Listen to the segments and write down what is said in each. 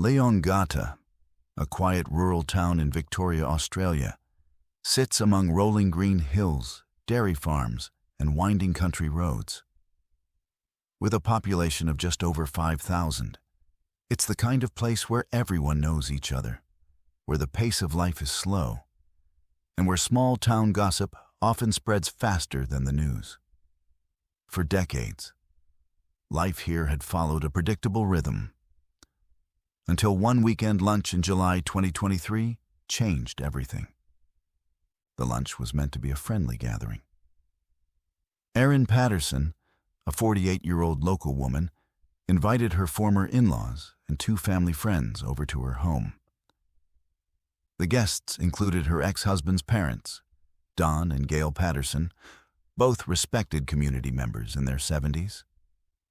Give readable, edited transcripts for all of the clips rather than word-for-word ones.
Leongatha, a quiet rural town in Victoria, Australia, sits among rolling green hills, dairy farms, and winding country roads. With a population of just over 5,000, it's the kind of place where everyone knows each other, where the pace of life is slow, and where small-town gossip often spreads faster than the news. For decades, life here had followed a predictable rhythm, until one weekend lunch in July 2023 changed everything. The lunch was meant to be a friendly gathering. Erin Patterson, a 48-year-old local woman, invited her former in-laws and two family friends over to her home. The guests included her ex-husband's parents, Don and Gail Patterson, both respected community members in their 70s,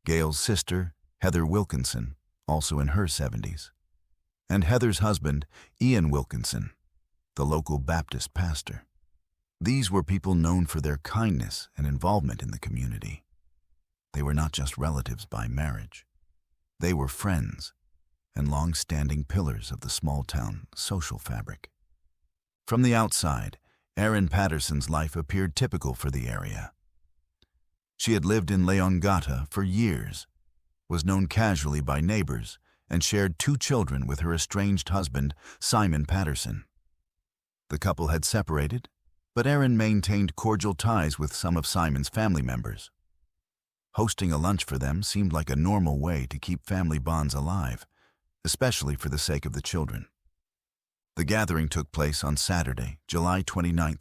Gail's sister, Heather Wilkinson, also in her 70s, and Heather's husband, Ian Wilkinson, the local Baptist pastor. These were people known for their kindness and involvement in the community. They were not just relatives by marriage. They were friends and long-standing pillars of the small-town social fabric. From the outside, Erin Patterson's life appeared typical for the area. She had lived in Leongatha for years, was known casually by neighbors, and shared 2 children with her estranged husband, Simon Patterson. The couple had separated, but Erin maintained cordial ties with some of Simon's family members. Hosting a lunch for them seemed like a normal way to keep family bonds alive, especially for the sake of the children. The gathering took place on Saturday, July 29,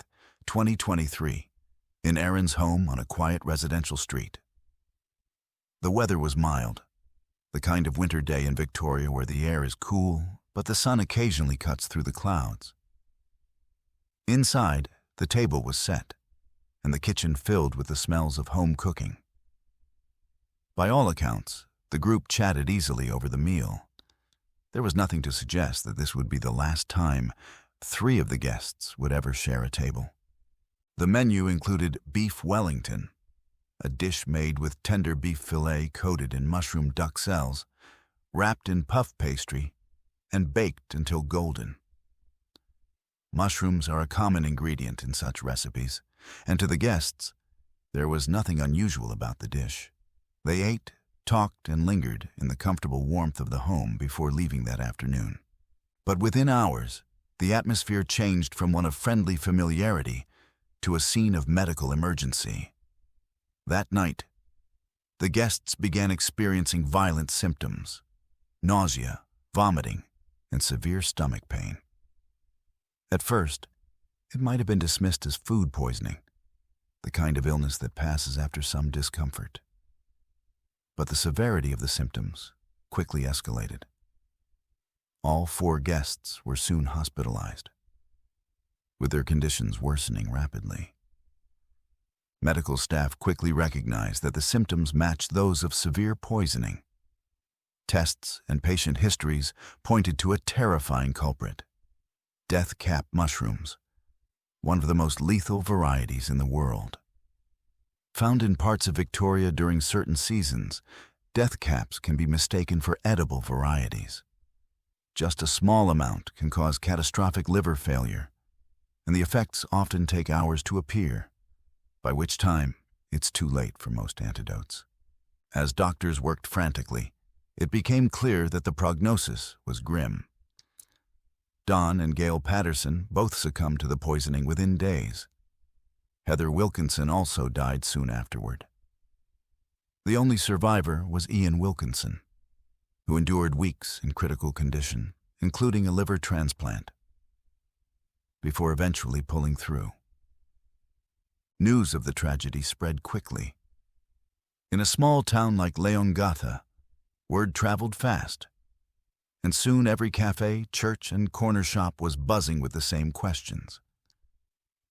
2023, in Erin's home on a quiet residential street. The weather was mild, the kind of winter day in Victoria where the air is cool, but the sun occasionally cuts through the clouds. Inside, the table was set, and the kitchen filled with the smells of home cooking. By all accounts, the group chatted easily over the meal. There was nothing to suggest that this would be the last time 3 of the guests would ever share a table. The menu included beef Wellington, a dish made with tender beef fillet coated in mushroom duxelles, wrapped in puff pastry, and baked until golden. Mushrooms are a common ingredient in such recipes, and to the guests, there was nothing unusual about the dish. They ate, talked, and lingered in the comfortable warmth of the home before leaving that afternoon. But within hours, the atmosphere changed from one of friendly familiarity to a scene of medical emergency. That night, the guests began experiencing violent symptoms: nausea, vomiting, and severe stomach pain. At first, it might have been dismissed as food poisoning, the kind of illness that passes after some discomfort. But the severity of the symptoms quickly escalated. All 4 guests were soon hospitalized, with their conditions worsening rapidly. Medical staff quickly recognized that the symptoms matched those of severe poisoning. Tests and patient histories pointed to a terrifying culprit: death cap mushrooms, one of the most lethal varieties in the world. Found in parts of Victoria during certain seasons, death caps can be mistaken for edible varieties. Just a small amount can cause catastrophic liver failure, and the effects often take hours to appear, by which time it's too late for most antidotes. As doctors worked frantically, it became clear that the prognosis was grim. Don and Gail Patterson both succumbed to the poisoning within days. Heather Wilkinson also died soon afterward. The only survivor was Ian Wilkinson, who endured weeks in critical condition, including a liver transplant, before eventually pulling through. News of the tragedy spread quickly. In a small town like Leongatha, word traveled fast, and soon every cafe, church, and corner shop was buzzing with the same questions.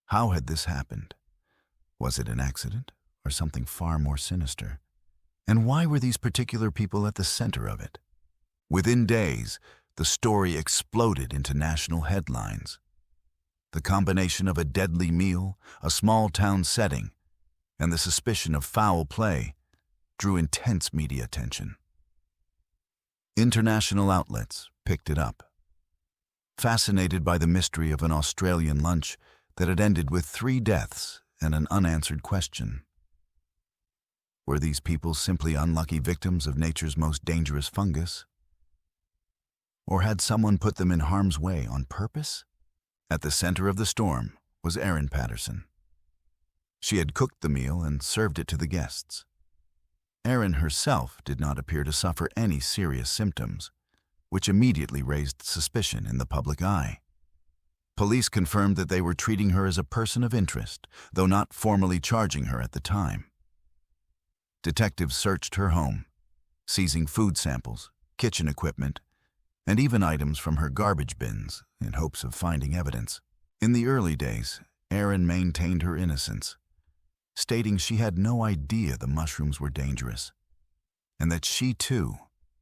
How had this happened? Was it an accident or something far more sinister? And why were these particular people at the center of it? Within days, the story exploded into national headlines. The combination of a deadly meal, a small-town setting, and the suspicion of foul play drew intense media attention. International outlets, picked it up, fascinated by the mystery of an Australian lunch that had ended with 3 deaths and an unanswered question. Were these people simply unlucky victims of nature's most dangerous fungus? Or had someone put them in harm's way on purpose? At the center of the storm was Erin Patterson. She had cooked the meal and served it to the guests. Erin herself did not appear to suffer any serious symptoms, which immediately raised suspicion in the public eye. Police confirmed that they were treating her as a person of interest, though not formally charging her at the time. Detectives searched her home, seizing food samples, kitchen equipment, and even items from her garbage bins in hopes of finding evidence. In the early days, Erin maintained her innocence, stating she had no idea the mushrooms were dangerous, and that she, too,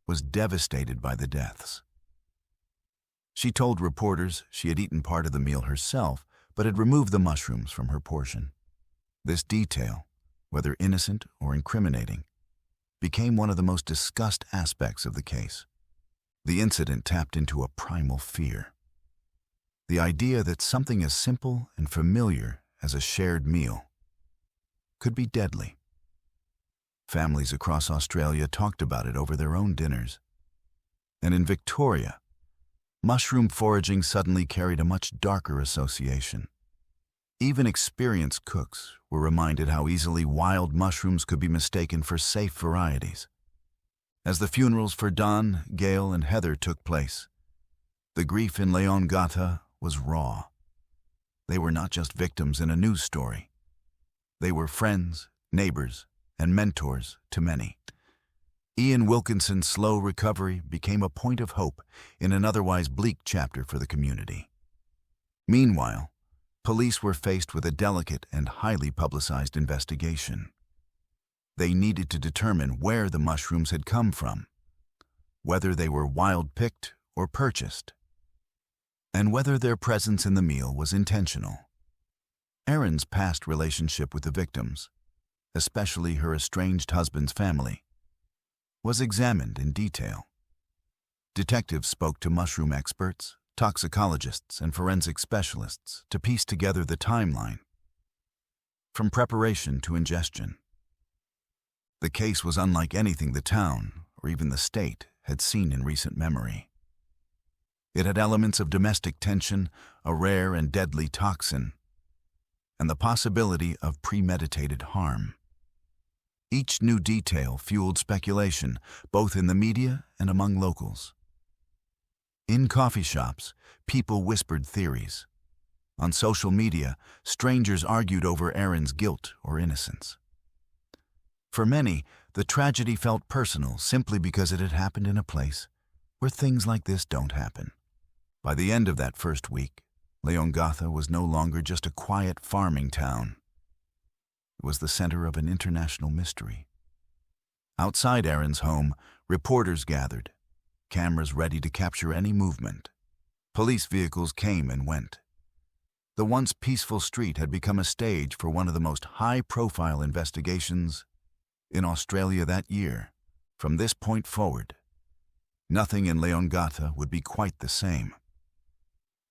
was devastated by the deaths. She told reporters she had eaten part of the meal herself, but had removed the mushrooms from her portion. This detail, whether innocent or incriminating, became one of the most discussed aspects of the case. The incident tapped into a primal fear. The idea that something as simple and familiar as a shared meal could be deadly. Families across Australia talked about it over their own dinners. And in Victoria, mushroom foraging suddenly carried a much darker association. Even experienced cooks were reminded how easily wild mushrooms could be mistaken for safe varieties. As the funerals for Don, Gail, and Heather took place, the grief in Leongatha was raw. They were not just victims in a news story. They were friends, neighbors, and mentors to many. Ian Wilkinson's slow recovery became a point of hope in an otherwise bleak chapter for the community. Meanwhile, police were faced with a delicate and highly publicized investigation. They needed to determine where the mushrooms had come from, whether they were wild-picked or purchased, and whether their presence in the meal was intentional. Erin's past relationship with the victims, especially her estranged husband's family, was examined in detail. Detectives spoke to mushroom experts, toxicologists, and forensic specialists to piece together the timeline, from preparation to ingestion. The case was unlike anything the town, or even the state, had seen in recent memory. It had elements of domestic tension, a rare and deadly toxin, and the possibility of premeditated harm. Each new detail fueled speculation, both in the media and among locals. In coffee shops, people whispered theories. On social media, strangers argued over Erin's guilt or innocence. For many, the tragedy felt personal simply because it had happened in a place where things like this don't happen. By the end of that first week, Leongatha was no longer just a quiet farming town. It was the center of an international mystery. Outside Erin's home, reporters gathered, cameras ready to capture any movement. Police vehicles came and went. The once peaceful street had become a stage for one of the most high-profile investigations in Australia that year. From this point forward, nothing in Leongatha would be quite the same.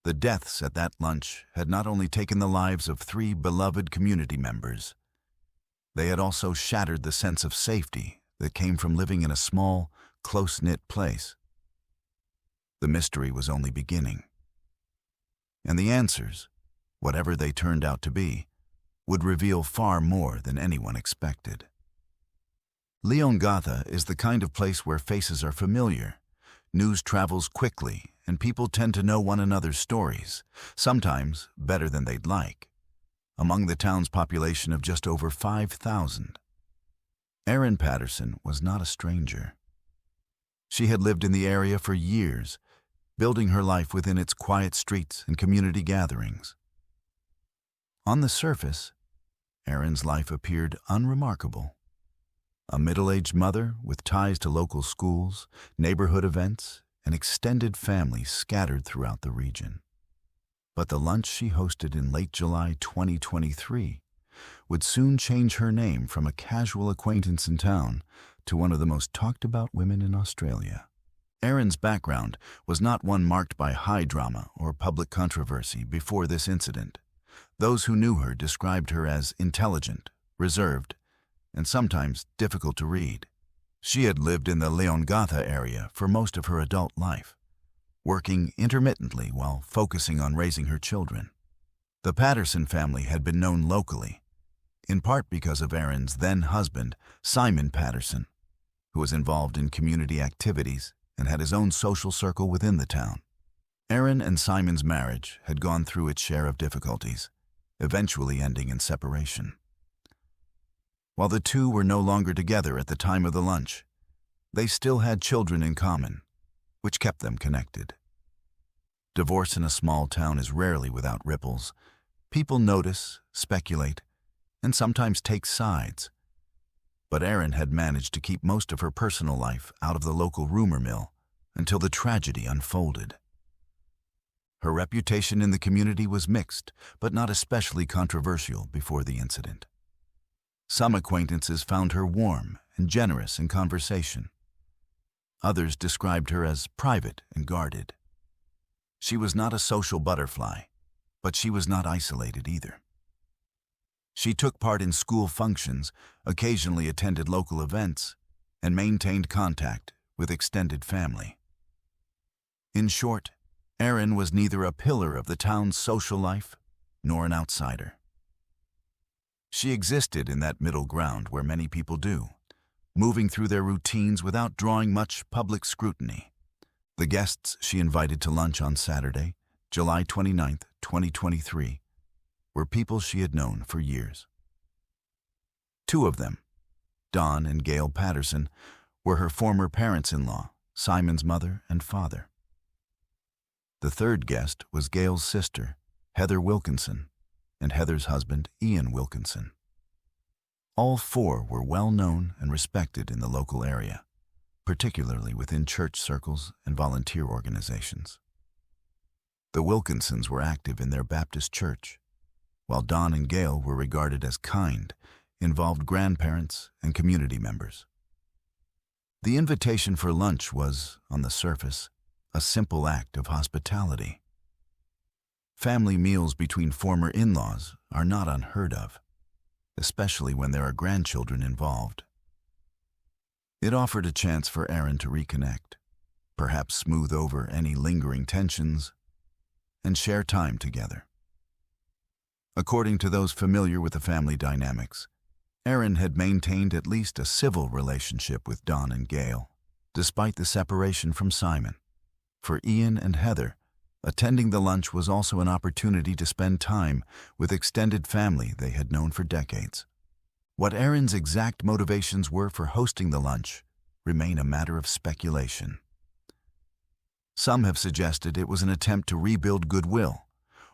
The deaths at that lunch had not only taken the lives of 3 beloved community members, they had also shattered the sense of safety that came from living in a small, close-knit place. The mystery was only beginning. And the answers, whatever they turned out to be, would reveal far more than anyone expected. Leongatha is the kind of place where faces are familiar, news travels quickly, and people tend to know one another's stories, sometimes better than they'd like. Among the town's population of just over 5,000, Erin Patterson was not a stranger. She had lived in the area for years, building her life within its quiet streets and community gatherings. On the surface, Erin's life appeared unremarkable. A middle-aged mother with ties to local schools, neighborhood events, and extended family scattered throughout the region. But the lunch she hosted in late July 2023 would soon change her name from a casual acquaintance in town to one of the most talked-about women in Australia. Erin's background was not one marked by high drama or public controversy before this incident. Those who knew her described her as intelligent, reserved, and sometimes difficult to read. She had lived in the Leongatha area for most of her adult life, working intermittently while focusing on raising her children. The Patterson family had been known locally, in part because of Erin's then-husband, Simon Patterson, who was involved in community activities and had his own social circle within the town. Erin and Simon's marriage had gone through its share of difficulties, eventually ending in separation. While the two were no longer together at the time of the lunch, they still had children in common, which kept them connected. Divorce in a small town is rarely without ripples. People notice, speculate, and sometimes take sides. But Erin had managed to keep most of her personal life out of the local rumor mill until the tragedy unfolded. Her reputation in the community was mixed, but not especially controversial before the incident. Some acquaintances found her warm and generous in conversation. Others described her as private and guarded. She was not a social butterfly, but she was not isolated either. She took part in school functions, occasionally attended local events, and maintained contact with extended family. In short, Erin was neither a pillar of the town's social life nor an outsider. She existed in that middle ground where many people do, moving through their routines without drawing much public scrutiny. The guests she invited to lunch on Saturday, July 29, 2023, were people she had known for years. Two of them, Don and Gail Patterson, were her former parents-in-law, Simon's mother and father. The third guest was Gail's sister, Heather Wilkinson, and Heather's husband, Ian Wilkinson. All four were well known and respected in the local area, particularly within church circles and volunteer organizations. The Wilkinsons were active in their Baptist church, while Don and Gail were regarded as kind, involved grandparents and community members. The invitation for lunch was, on the surface, a simple act of hospitality. Family meals between former in-laws are not unheard of, especially when there are grandchildren involved. It offered a chance for Erin to reconnect, perhaps smooth over any lingering tensions, and share time together. According to those familiar with the family dynamics, Erin had maintained at least a civil relationship with Don and Gail, despite the separation from Simon. For Ian and Heather, attending the lunch was also an opportunity to spend time with extended family they had known for decades. What Erin's exact motivations were for hosting the lunch remain a matter of speculation. Some have suggested it was an attempt to rebuild goodwill,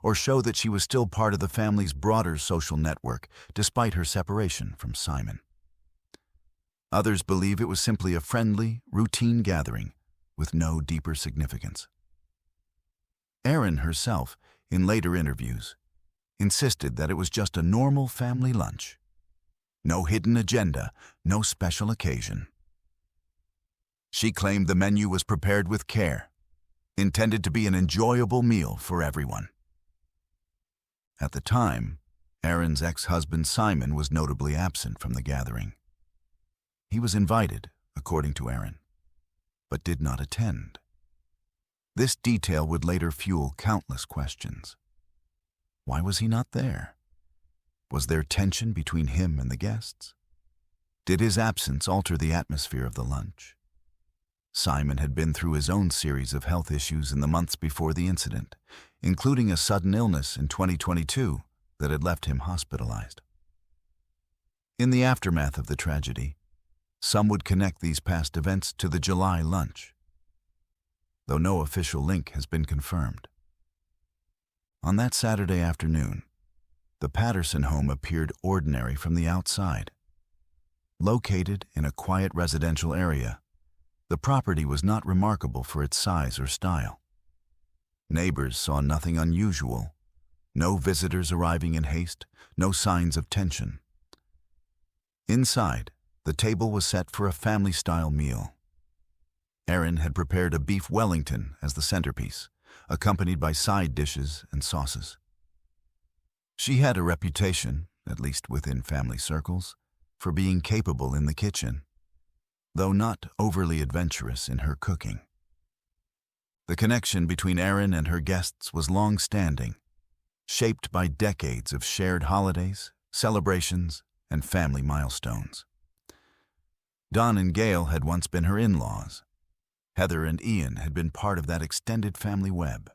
or show that she was still part of the family's broader social network despite her separation from Simon. Others believe it was simply a friendly, routine gathering with no deeper significance. Erin herself, in later interviews, insisted that it was just a normal family lunch. No hidden agenda, no special occasion. She claimed the menu was prepared with care, intended to be an enjoyable meal for everyone. At the time, Erin's ex-husband Simon was notably absent from the gathering. He was invited, according to Erin, but did not attend. This detail would later fuel countless questions. Why was he not there? Was there tension between him and the guests? Did his absence alter the atmosphere of the lunch? Simon had been through his own series of health issues in the months before the incident, including a sudden illness in 2022 that had left him hospitalized. In the aftermath of the tragedy, some would connect these past events to the July lunch, though no official link has been confirmed. On that Saturday afternoon, the Patterson home appeared ordinary from the outside. Located in a quiet residential area, the property was not remarkable for its size or style. Neighbors saw nothing unusual, no visitors arriving in haste, no signs of tension. Inside, the table was set for a family-style meal. Erin had prepared a beef Wellington as the centerpiece, accompanied by side dishes and sauces. She had a reputation, at least within family circles, for being capable in the kitchen, though not overly adventurous in her cooking. The connection between Erin and her guests was long-standing, shaped by decades of shared holidays, celebrations, and family milestones. Don and Gail had once been her in-laws. Heather and Ian had been part of that extended family web.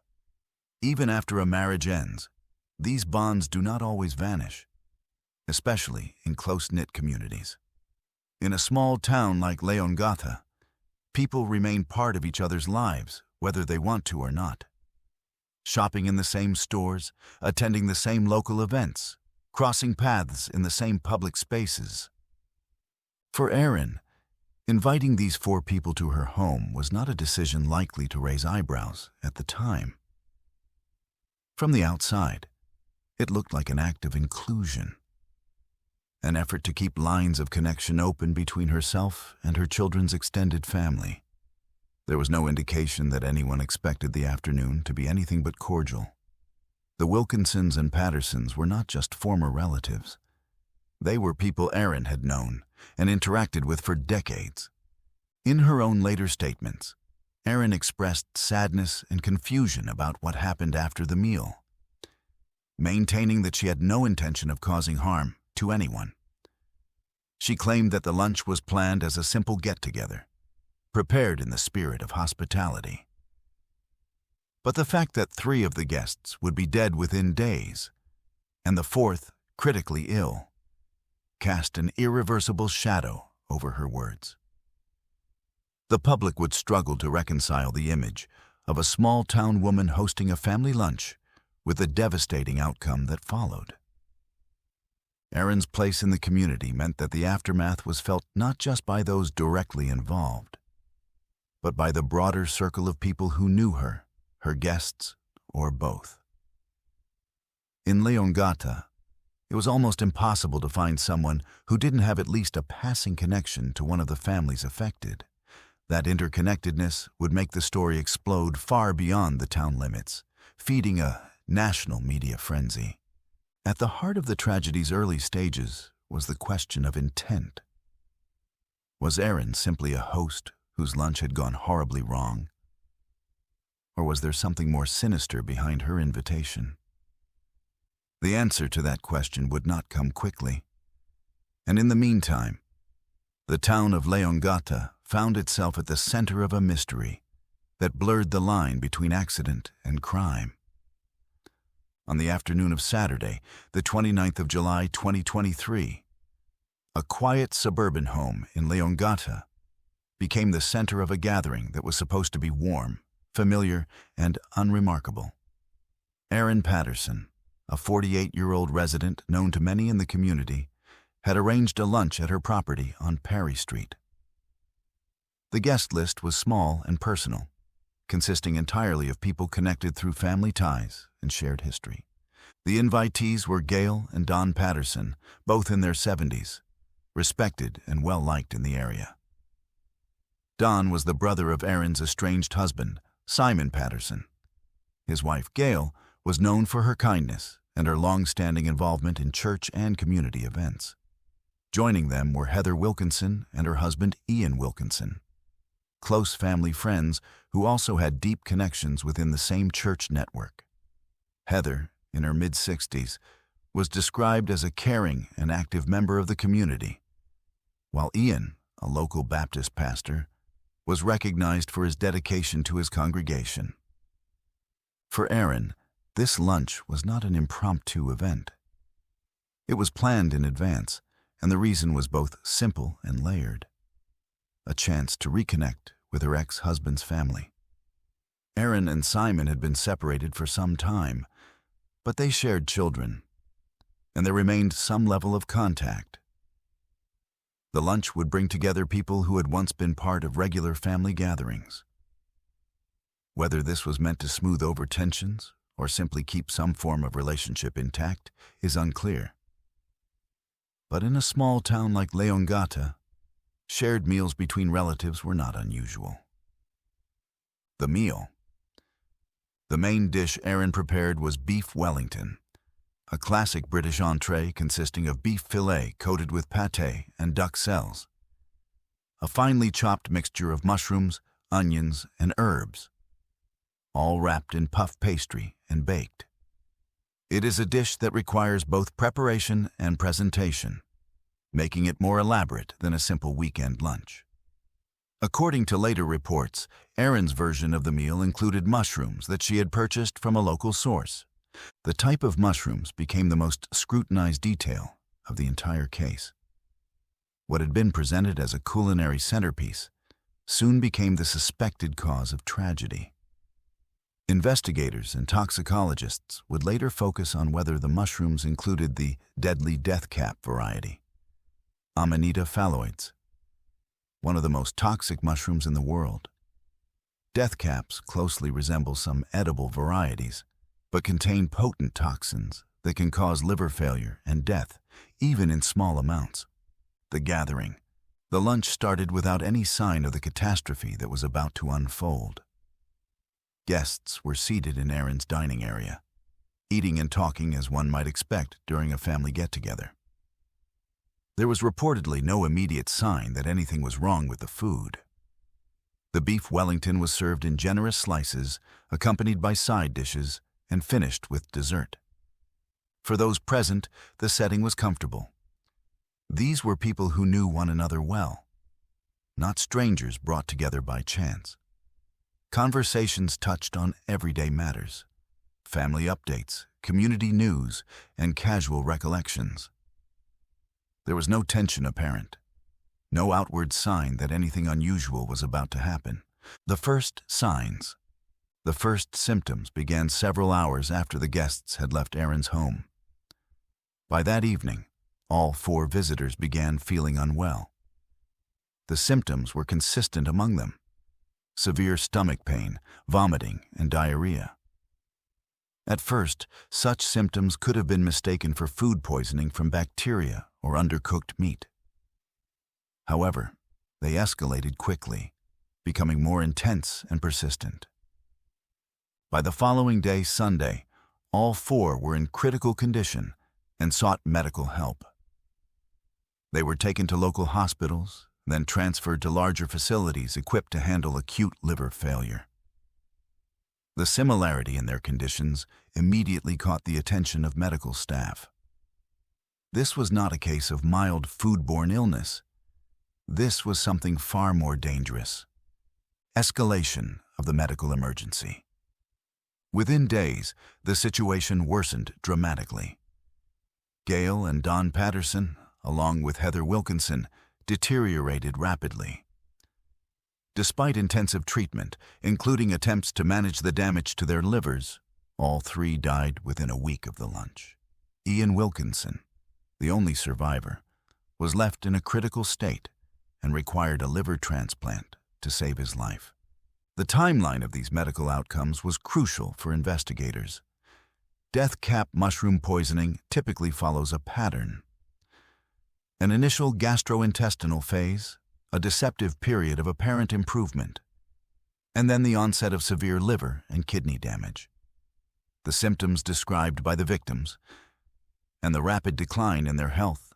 Even after a marriage ends, these bonds do not always vanish, especially in close-knit communities. In a small town like Leongatha, people remain part of each other's lives, whether they want to or not. Shopping in the same stores, attending the same local events, crossing paths in the same public spaces. For Erin, inviting these 4 people to her home was not a decision likely to raise eyebrows at the time. From the outside, it looked like an act of inclusion, an effort to keep lines of connection open between herself and her children's extended family. There was no indication that anyone expected the afternoon to be anything but cordial. The Wilkinsons and Pattersons were not just former relatives. They were people Erin had known and interacted with for decades. In her own later statements, Erin expressed sadness and confusion about what happened after the meal, maintaining that she had no intention of causing harm to anyone. She claimed that the lunch was planned as a simple get-together, prepared in the spirit of hospitality. But the fact that 3 of the guests would be dead within days, and the 4th critically ill, cast an irreversible shadow over her words. The public would struggle to reconcile the image of a small-town woman hosting a family lunch with the devastating outcome that followed. Erin's place in the community meant that the aftermath was felt not just by those directly involved, but by the broader circle of people who knew her guests, or both. In Leongatha, it was almost impossible to find someone who didn't have at least a passing connection to one of the families affected. That interconnectedness would make the story explode far beyond the town limits, feeding a national media frenzy. At the heart of the tragedy's early stages was the question of intent. Was Erin simply a host whose lunch had gone horribly wrong? Or was there something more sinister behind her invitation? The answer to that question would not come quickly. And in the meantime, the town of Leongatha found itself at the center of a mystery that blurred the line between accident and crime. On the afternoon of Saturday, the 29th of July, 2023, a quiet suburban home in Leongatha became the center of a gathering that was supposed to be warm, familiar, and unremarkable. Erin Patterson, a 48-year-old resident known to many in the community, had arranged a lunch at her property on Perry Street. The guest list was small and personal, consisting entirely of people connected through family ties and shared history. The invitees were Gail and Don Patterson, both in their 70s, respected and well-liked in the area. Don was the brother of Erin's estranged husband, Simon Patterson. His wife, Gail, was known for her kindness and her long-standing involvement in church and community events. Joining them were Heather Wilkinson and her husband, Ian Wilkinson, close family friends who also had deep connections within the same church network. Heather, in her mid-60s, was described as a caring and active member of the community, while Ian, a local Baptist pastor, was recognized for his dedication to his congregation. For Erin, this lunch was not an impromptu event. It was planned in advance, and the reason was both simple and layered: a chance to reconnect with her ex-husband's family. Erin and Simon had been separated for some time, but they shared children, and there remained some level of contact. The lunch would bring together people who had once been part of regular family gatherings. Whether this was meant to smooth over tensions or simply keep some form of relationship intact is unclear. But in a small town like Leongatha, shared meals between relatives were not unusual. The meal. The main dish Erin prepared was beef Wellington, a classic British entree consisting of beef fillet coated with pâté and duck cells, a finely chopped mixture of mushrooms, onions, and herbs, all wrapped in puff pastry and baked. It is a dish that requires both preparation and presentation, making it more elaborate than a simple weekend lunch. According to later reports, Erin's version of the meal included mushrooms that she had purchased from a local source. The type of mushrooms became the most scrutinized detail of the entire case. What had been presented as a culinary centerpiece soon became the suspected cause of tragedy. Investigators and toxicologists would later focus on whether the mushrooms included the deadly death cap variety, Amanita phalloides, one of the most toxic mushrooms in the world. Death caps closely resemble some edible varieties, but contain potent toxins that can cause liver failure and death, even in small amounts. The gathering. The lunch started without any sign of the catastrophe that was about to unfold. Guests were seated in Erin's dining area, eating and talking as one might expect during a family get-together. There was reportedly no immediate sign that anything was wrong with the food. The beef Wellington was served in generous slices, accompanied by side dishes, and finished with dessert. For those present, the setting was comfortable. These were people who knew one another well, not strangers brought together by chance. Conversations touched on everyday matters, family updates, community news, and casual recollections. There was no tension apparent, no outward sign that anything unusual was about to happen. The first signs, the first symptoms began several hours after the guests had left Erin's home. By that evening, all 4 visitors began feeling unwell. The symptoms were consistent among them: severe stomach pain, vomiting, and diarrhea. At first, such symptoms could have been mistaken for food poisoning from bacteria or undercooked meat. However, they escalated quickly, becoming more intense and persistent. By the following day, Sunday, all 4 were in critical condition and sought medical help. They were taken to local hospitals, then transferred to larger facilities equipped to handle acute liver failure. The similarity in their conditions immediately caught the attention of medical staff. This was not a case of mild foodborne illness. This was something far more dangerous: escalation of the medical emergency. Within days, the situation worsened dramatically. Gail and Don Patterson, along with Heather Wilkinson, deteriorated rapidly. Despite intensive treatment, including attempts to manage the damage to their livers, all 3 died within a week of the lunch. Ian Wilkinson, the only survivor, was left in a critical state and required a liver transplant to save his life. The timeline of these medical outcomes was crucial for investigators. Death cap mushroom poisoning typically follows a pattern: an initial gastrointestinal phase, a deceptive period of apparent improvement, and then the onset of severe liver and kidney damage. The symptoms described by the victims and the rapid decline in their health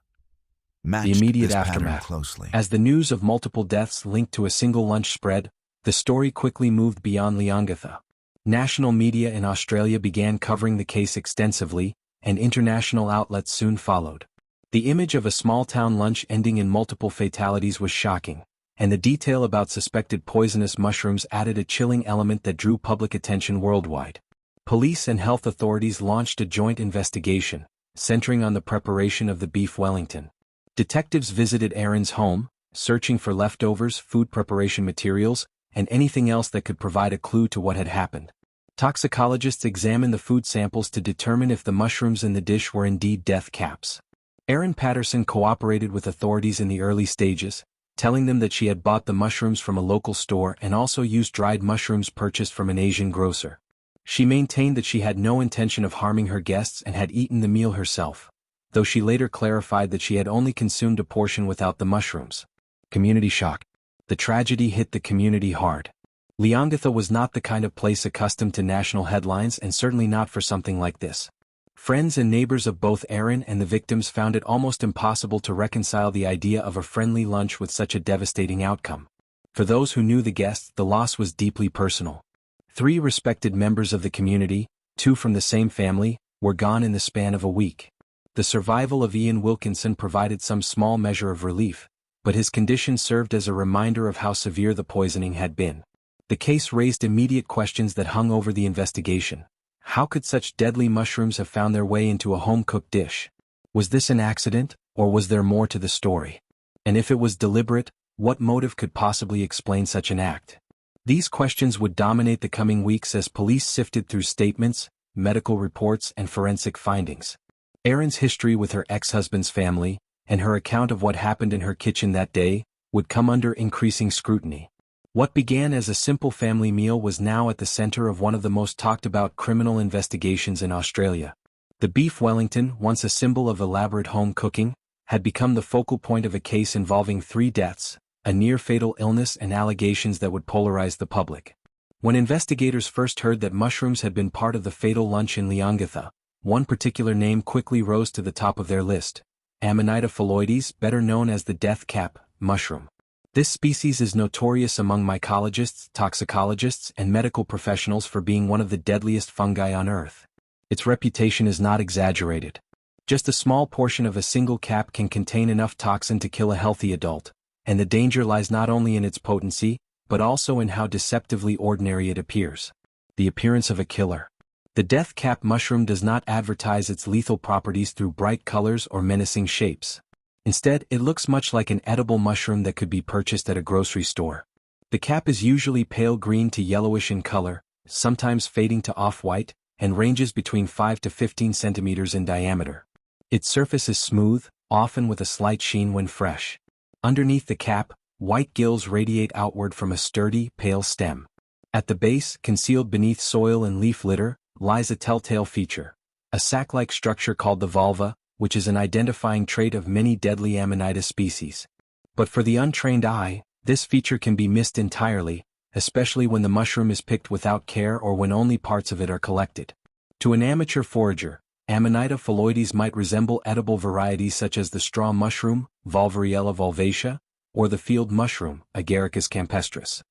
matched the immediate this pattern aftermath. closely. As the news of multiple deaths linked to a single lunch spread, the story quickly moved beyond Leongatha. National media in Australia began covering the case extensively, and international outlets soon followed. The image of a small-town lunch ending in multiple fatalities was shocking, and the detail about suspected poisonous mushrooms added a chilling element that drew public attention worldwide. Police and health authorities launched a joint investigation, centering on the preparation of the beef Wellington. Detectives visited Erin's home, searching for leftovers, food preparation materials, and anything else that could provide a clue to what had happened. Toxicologists examined the food samples to determine if the mushrooms in the dish were indeed death caps. Erin Patterson cooperated with authorities in the early stages, telling them that she had bought the mushrooms from a local store and also used dried mushrooms purchased from an Asian grocer. She maintained that she had no intention of harming her guests and had eaten the meal herself, though she later clarified that she had only consumed a portion without the mushrooms. Community shock. The tragedy hit the community hard. Leongatha was not the kind of place accustomed to national headlines and certainly not for something like this. Friends and neighbors of both Erin and the victims found it almost impossible to reconcile the idea of a friendly lunch with such a devastating outcome. For those who knew the guests, the loss was deeply personal. 3 respected members of the community, 2 from the same family, were gone in the span of a week. The survival of Ian Wilkinson provided some small measure of relief, but his condition served as a reminder of how severe the poisoning had been. The case raised immediate questions that hung over the investigation. How could such deadly mushrooms have found their way into a home-cooked dish? Was this an accident, or was there more to the story? And if it was deliberate, what motive could possibly explain such an act? These questions would dominate the coming weeks as police sifted through statements, medical reports, and forensic findings. Erin's history with her ex-husband's family, and her account of what happened in her kitchen that day, would come under increasing scrutiny. What began as a simple family meal was now at the center of one of the most talked-about criminal investigations in Australia. The beef Wellington, once a symbol of elaborate home cooking, had become the focal point of a case involving 3 deaths, a near-fatal illness and allegations that would polarize the public. When investigators first heard that mushrooms had been part of the fatal lunch in Leongatha, one particular name quickly rose to the top of their list: Amanita phalloides, better known as the death cap mushroom. This species is notorious among mycologists, toxicologists, and medical professionals for being one of the deadliest fungi on Earth. Its reputation is not exaggerated. Just a small portion of a single cap can contain enough toxin to kill a healthy adult, and the danger lies not only in its potency, but also in how deceptively ordinary it appears. The appearance of a killer. The death cap mushroom does not advertise its lethal properties through bright colors or menacing shapes. Instead, it looks much like an edible mushroom that could be purchased at a grocery store. The cap is usually pale green to yellowish in color, sometimes fading to off-white, and ranges between 5 to 15 centimeters in diameter. Its surface is smooth, often with a slight sheen when fresh. Underneath the cap, white gills radiate outward from a sturdy, pale stem. At the base, concealed beneath soil and leaf litter, lies a telltale feature: a sac-like structure called the vulva, which is an identifying trait of many deadly Amanita species. But for the untrained eye, this feature can be missed entirely, especially when the mushroom is picked without care or when only parts of it are collected. To an amateur forager, Amanita phalloides might resemble edible varieties such as the straw mushroom, Volvariella vulvacea, or the field mushroom, Agaricus campestris.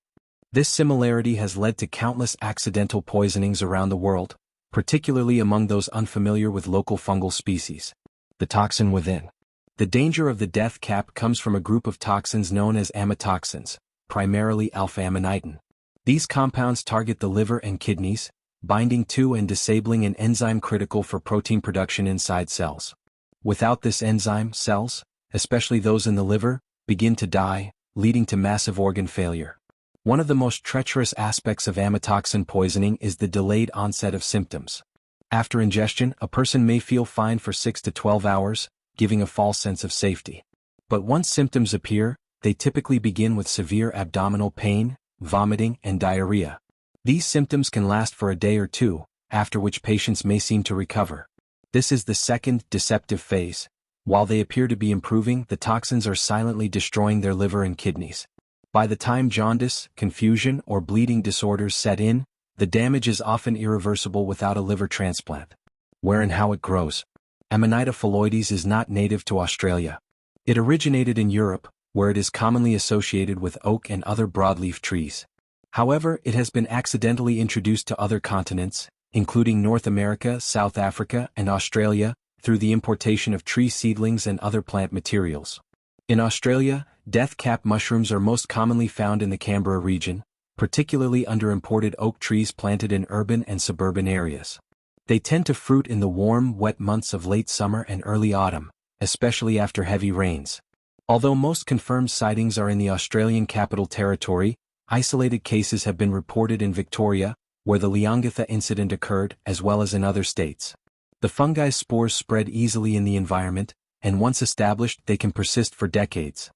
This similarity has led to countless accidental poisonings around the world, particularly among those unfamiliar with local fungal species. The toxin within. The danger of the death cap comes from a group of toxins known as amatoxins, primarily alpha-amanitin. These compounds target the liver and kidneys, binding to and disabling an enzyme critical for protein production inside cells. Without this enzyme, cells, especially those in the liver, begin to die, leading to massive organ failure. One of the most treacherous aspects of amatoxin poisoning is the delayed onset of symptoms. After ingestion, a person may feel fine for 6 to 12 hours, giving a false sense of safety. But once symptoms appear, they typically begin with severe abdominal pain, vomiting, and diarrhea. These symptoms can last for a day or 2, after which patients may seem to recover. This is the second, deceptive phase. While they appear to be improving, the toxins are silently destroying their liver and kidneys. By the time jaundice, confusion, or bleeding disorders set in, the damage is often irreversible without a liver transplant. Where and how it grows. Amanita phalloides is not native to Australia. It originated in Europe, where it is commonly associated with oak and other broadleaf trees. However, it has been accidentally introduced to other continents, including North America, South Africa, and Australia, through the importation of tree seedlings and other plant materials. In Australia, death cap mushrooms are most commonly found in the Canberra region, particularly under imported oak trees planted in urban and suburban areas. They tend to fruit in the warm, wet months of late summer and early autumn, especially after heavy rains. Although most confirmed sightings are in the Australian Capital Territory, isolated cases have been reported in Victoria, where the Leongatha incident occurred, as well as in other states. The fungi's spores spread easily in the environment, and once established, they can persist for decades.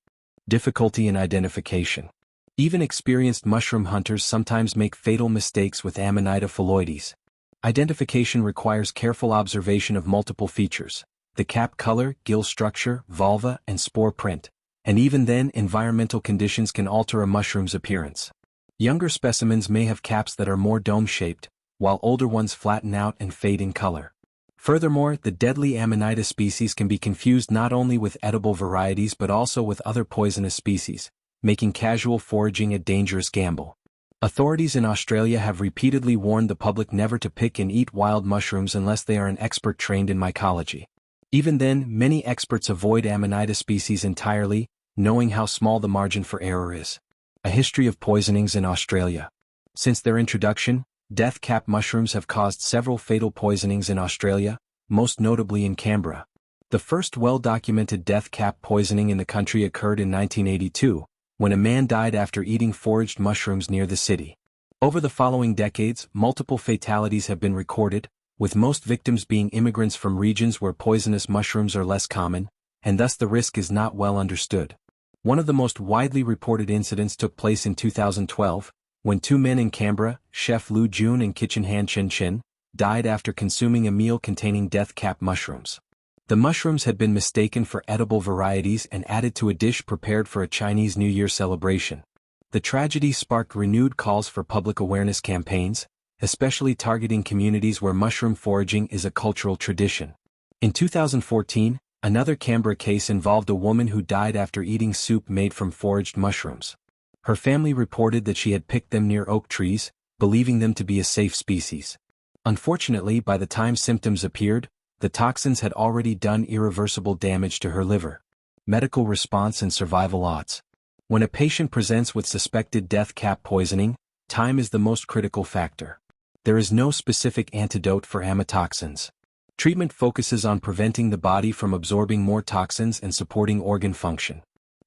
Difficulty in identification. Even experienced mushroom hunters sometimes make fatal mistakes with Amanita phalloides. Identification requires careful observation of multiple features: the cap color, gill structure, vulva, and spore print, and even then environmental conditions can alter a mushroom's appearance. Younger specimens may have caps that are more dome-shaped, while older ones flatten out and fade in color. Furthermore, the deadly Amanita species can be confused not only with edible varieties but also with other poisonous species, making casual foraging a dangerous gamble. Authorities in Australia have repeatedly warned the public never to pick and eat wild mushrooms unless they are an expert trained in mycology. Even then, many experts avoid Amanita species entirely, knowing how small the margin for error is. A history of poisonings in Australia. Since their introduction, death cap mushrooms have caused several fatal poisonings in Australia, most notably in Canberra. The first well-documented death cap poisoning in the country occurred in 1982, when a man died after eating foraged mushrooms near the city. Over the following decades, multiple fatalities have been recorded, with most victims being immigrants from regions where poisonous mushrooms are less common, and thus the risk is not well understood. One of the most widely reported incidents took place in 2012, when two men in Canberra, Chef Lu Jun and kitchen hand Chen Chen, died after consuming a meal containing death cap mushrooms. The mushrooms had been mistaken for edible varieties and added to a dish prepared for a Chinese New Year celebration. The tragedy sparked renewed calls for public awareness campaigns, especially targeting communities where mushroom foraging is a cultural tradition. In 2014, another Canberra case involved a woman who died after eating soup made from foraged mushrooms. Her family reported that she had picked them near oak trees, believing them to be a safe species. Unfortunately, by the time symptoms appeared, the toxins had already done irreversible damage to her liver. Medical response and survival odds. When a patient presents with suspected death cap poisoning, time is the most critical factor. There is no specific antidote for amatoxins. Treatment focuses on preventing the body from absorbing more toxins and supporting organ function.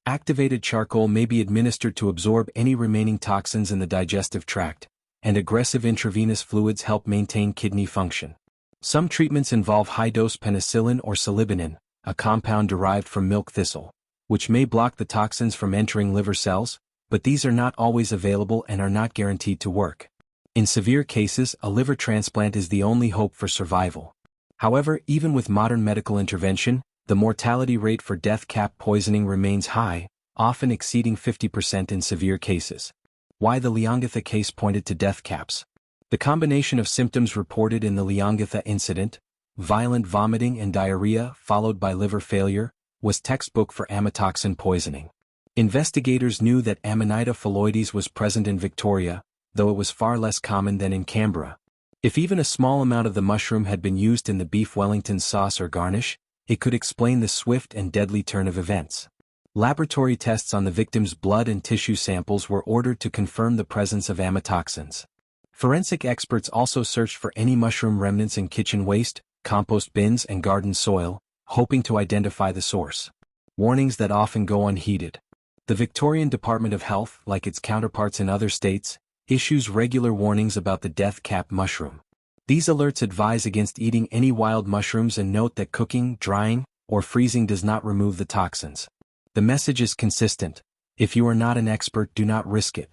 Activated charcoal may be administered to absorb any remaining toxins in the digestive tract, and aggressive intravenous fluids help maintain kidney function. Some treatments involve high-dose penicillin or silibinin, a compound derived from milk thistle, which may block the toxins from entering liver cells, but these are not always available and are not guaranteed to work. In severe cases, a liver transplant is the only hope for survival. However, even with modern medical intervention, the mortality rate for death cap poisoning remains high, often exceeding 50% in severe cases. Why the Leongatha case pointed to death caps? The combination of symptoms reported in the Leongatha incident, violent vomiting and diarrhea followed by liver failure, was textbook for amatoxin poisoning. Investigators knew that Amanita phalloides was present in Victoria, though it was far less common than in Canberra. If even a small amount of the mushroom had been used in the beef Wellington sauce or garnish, it could explain the swift and deadly turn of events. Laboratory tests on the victim's blood and tissue samples were ordered to confirm the presence of amatoxins. Forensic experts also searched for any mushroom remnants in kitchen waste, compost bins and garden soil, hoping to identify the source. Warnings that often go unheeded. The Victorian Department of Health, like its counterparts in other states, issues regular warnings about the death cap mushroom. These alerts advise against eating any wild mushrooms and note that cooking, drying, or freezing does not remove the toxins. The message is consistent: if you are not an expert, do not risk it.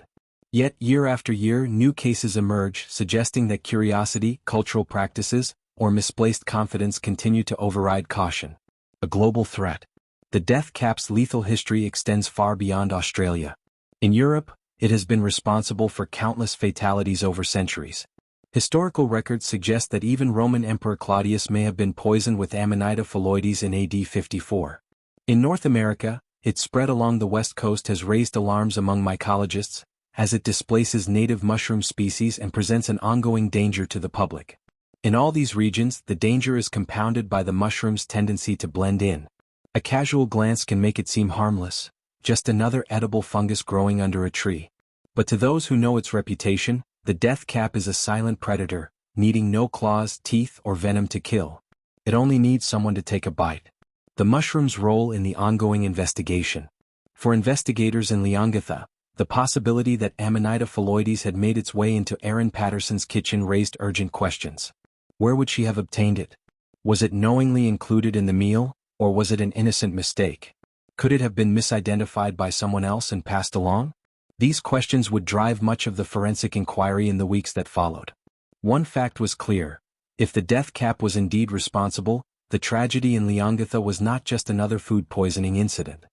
Yet, year after year, new cases emerge suggesting that curiosity, cultural practices, or misplaced confidence continue to override caution. A global threat. The death cap's lethal history extends far beyond Australia. In Europe, it has been responsible for countless fatalities over centuries. Historical records suggest that even Roman Emperor Claudius may have been poisoned with Amanita phalloides in AD 54. In North America, its spread along the west coast has raised alarms among mycologists, as it displaces native mushroom species and presents an ongoing danger to the public. In all these regions, the danger is compounded by the mushroom's tendency to blend in. A casual glance can make it seem harmless, just another edible fungus growing under a tree. But to those who know its reputation, the death cap is a silent predator, needing no claws, teeth, or venom to kill. It only needs someone to take a bite. The mushroom's role in the ongoing investigation. For investigators in Leongatha, the possibility that Amanita phalloides had made its way into Erin Patterson's kitchen raised urgent questions. Where would she have obtained it? Was it knowingly included in the meal, or was it an innocent mistake? Could it have been misidentified by someone else and passed along? These questions would drive much of the forensic inquiry in the weeks that followed. One fact was clear: if the death cap was indeed responsible, the tragedy in Leongatha was not just another food poisoning incident.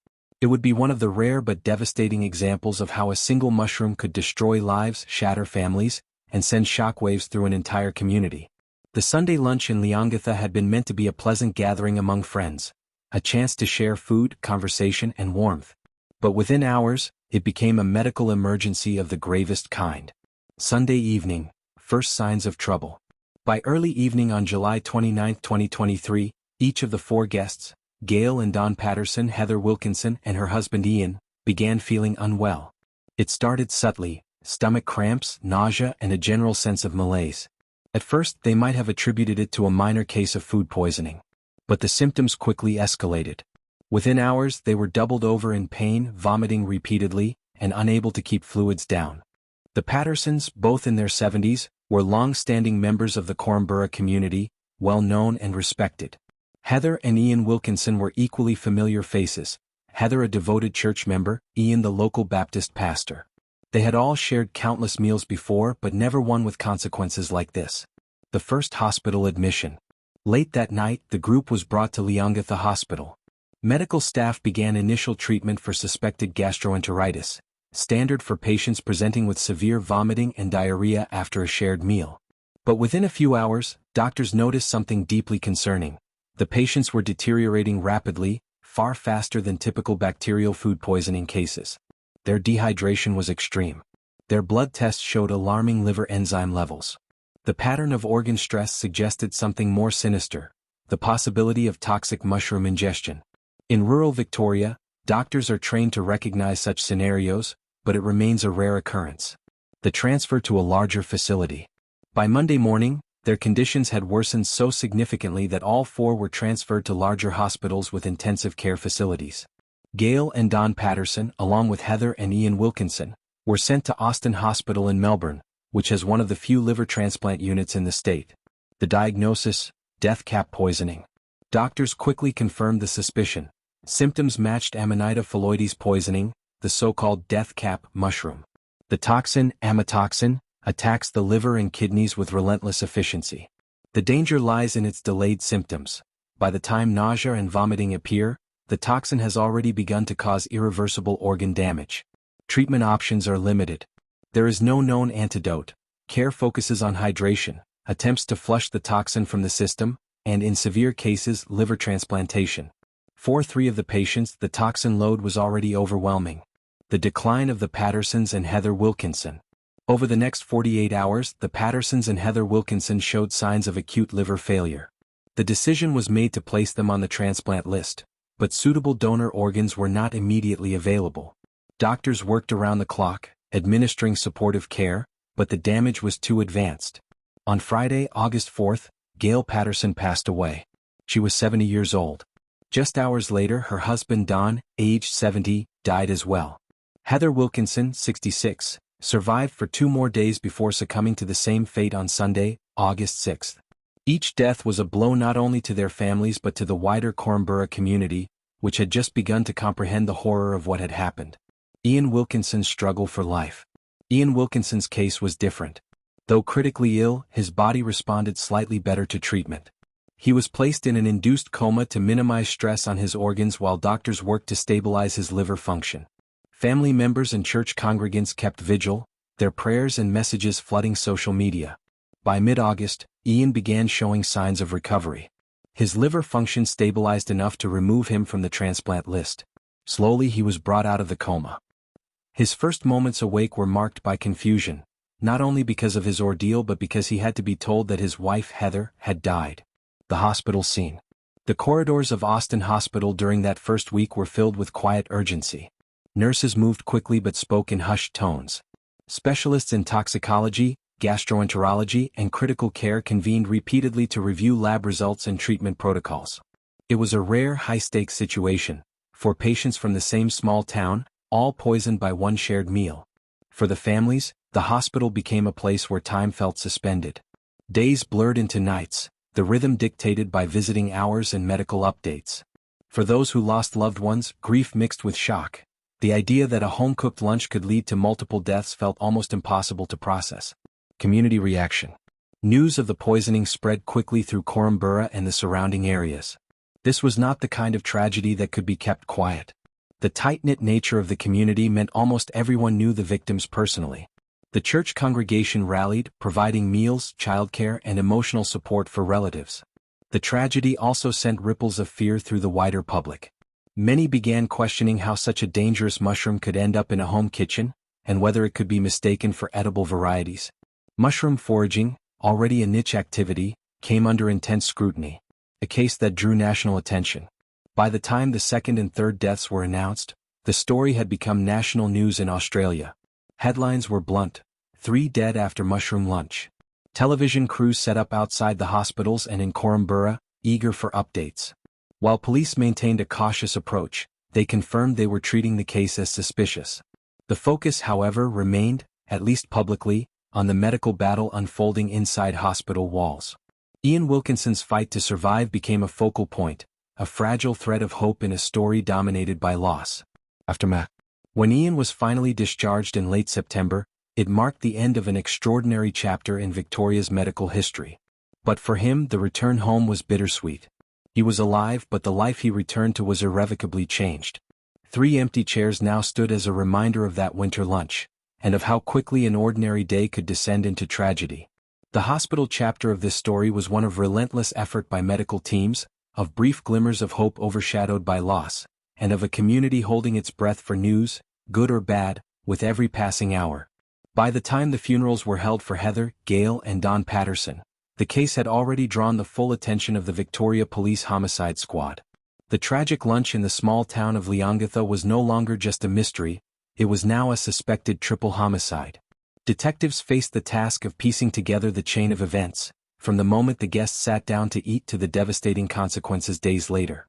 It would be one of the rare but devastating examples of how a single mushroom could destroy lives, shatter families, and send shockwaves through an entire community. The Sunday lunch in Leongatha had been meant to be a pleasant gathering among friends, a chance to share food, conversation, and warmth. But within hours, it became a medical emergency of the gravest kind. Sunday evening, first signs of trouble. By early evening on July 29, 2023, each of the four guests, Gail and Don Patterson, Heather Wilkinson, and her husband Ian, began feeling unwell. It started subtly: stomach cramps, nausea, and a general sense of malaise. At first, they might have attributed it to a minor case of food poisoning. But the symptoms quickly escalated. Within hours, they were doubled over in pain, vomiting repeatedly, and unable to keep fluids down. The Pattersons, both in their 70s, were long-standing members of the Courtroom community, well known and respected. Heather and Ian Wilkinson were equally familiar faces, Heather a devoted church member, Ian the local Baptist pastor. They had all shared countless meals before, but never one with consequences like this. The first hospital admission. Late that night, the group was brought to Leongatha Hospital. Medical staff began initial treatment for suspected gastroenteritis, standard for patients presenting with severe vomiting and diarrhea after a shared meal. But within a few hours, doctors noticed something deeply concerning. The patients were deteriorating rapidly, far faster than typical bacterial food poisoning cases. Their dehydration was extreme. Their blood tests showed alarming liver enzyme levels. The pattern of organ stress suggested something more sinister: the possibility of toxic mushroom ingestion. In rural Victoria, doctors are trained to recognize such scenarios, but it remains a rare occurrence. The transfer to a larger facility. By Monday morning, their conditions had worsened so significantly that all four were transferred to larger hospitals with intensive care facilities. Gail and Don Patterson, along with Heather and Ian Wilkinson, were sent to Austin Hospital in Melbourne, which has one of the few liver transplant units in the state. The diagnosis: death cap poisoning. Doctors quickly confirmed the suspicion. Symptoms matched Amanita phalloides poisoning, the so-called death cap mushroom. The toxin, amatoxin, attacks the liver and kidneys with relentless efficiency. The danger lies in its delayed symptoms. By the time nausea and vomiting appear, the toxin has already begun to cause irreversible organ damage. Treatment options are limited. There is no known antidote. Care focuses on hydration, attempts to flush the toxin from the system, and in severe cases, liver transplantation. For 3 of the patients, the toxin load was already overwhelming. The decline of the Pattersons and Heather Wilkinson. Over the next 48 hours, the Pattersons and Heather Wilkinson showed signs of acute liver failure. The decision was made to place them on the transplant list, but suitable donor organs were not immediately available. Doctors worked around the clock, administering supportive care, but the damage was too advanced. On Friday, August 4th, Gail Patterson passed away. She was 70 years old. Just hours later, her husband Don, aged 70, died as well. Heather Wilkinson, 66, survived for 2 more days before succumbing to the same fate on Sunday, August 6th. Each death was a blow not only to their families but to the wider Courtroom community, which had just begun to comprehend the horror of what had happened. Ian Wilkinson's struggle for life. Ian Wilkinson's case was different. Though critically ill, his body responded slightly better to treatment. He was placed in an induced coma to minimize stress on his organs while doctors worked to stabilize his liver function. Family members and church congregants kept vigil, their prayers and messages flooding social media. By mid-August, Ian began showing signs of recovery. His liver function stabilized enough to remove him from the transplant list. Slowly he was brought out of the coma. His first moments awake were marked by confusion, not only because of his ordeal but because he had to be told that his wife Heather had died. The hospital scene. The corridors of Austin Hospital during that first week were filled with quiet urgency. Nurses moved quickly but spoke in hushed tones. Specialists in toxicology, gastroenterology, and critical care convened repeatedly to review lab results and treatment protocols. It was a rare, high-stakes situation. For patients from the same small town, all poisoned by one shared meal. For the families, the hospital became a place where time felt suspended. Days blurred into nights, the rhythm dictated by visiting hours and medical updates. For those who lost loved ones, grief mixed with shock. The idea that a home-cooked lunch could lead to multiple deaths felt almost impossible to process. Community reaction. News of the poisoning spread quickly through Courtroom and the surrounding areas. This was not the kind of tragedy that could be kept quiet. The tight-knit nature of the community meant almost everyone knew the victims personally. The church congregation rallied, providing meals, childcare, and emotional support for relatives. The tragedy also sent ripples of fear through the wider public. Many began questioning how such a dangerous mushroom could end up in a home kitchen, and whether it could be mistaken for edible varieties. Mushroom foraging, already a niche activity, came under intense scrutiny, a case that drew national attention. By the time the second and third deaths were announced, the story had become national news in Australia. Headlines were blunt: 3 dead after mushroom lunch. Television crews set up outside the hospitals and in Courtroom, eager for updates. While police maintained a cautious approach, they confirmed they were treating the case as suspicious. The focus, however, remained, at least publicly, on the medical battle unfolding inside hospital walls. Ian Wilkinson's fight to survive became a focal point, a fragile thread of hope in a story dominated by loss. Aftermath. When Ian was finally discharged in late September, it marked the end of an extraordinary chapter in Victoria's medical history. But for him, the return home was bittersweet. He was alive, but the life he returned to was irrevocably changed. 3 empty chairs now stood as a reminder of that winter lunch, and of how quickly an ordinary day could descend into tragedy. The hospital chapter of this story was one of relentless effort by medical teams, of brief glimmers of hope overshadowed by loss, and of a community holding its breath for news, good or bad, with every passing hour. By the time the funerals were held for Heather, Gail, and Don Patterson, the case had already drawn the full attention of the Victoria Police Homicide Squad. The tragic lunch in the small town of Leongatha was no longer just a mystery, it was now a suspected triple homicide. Detectives faced the task of piecing together the chain of events, from the moment the guests sat down to eat to the devastating consequences days later.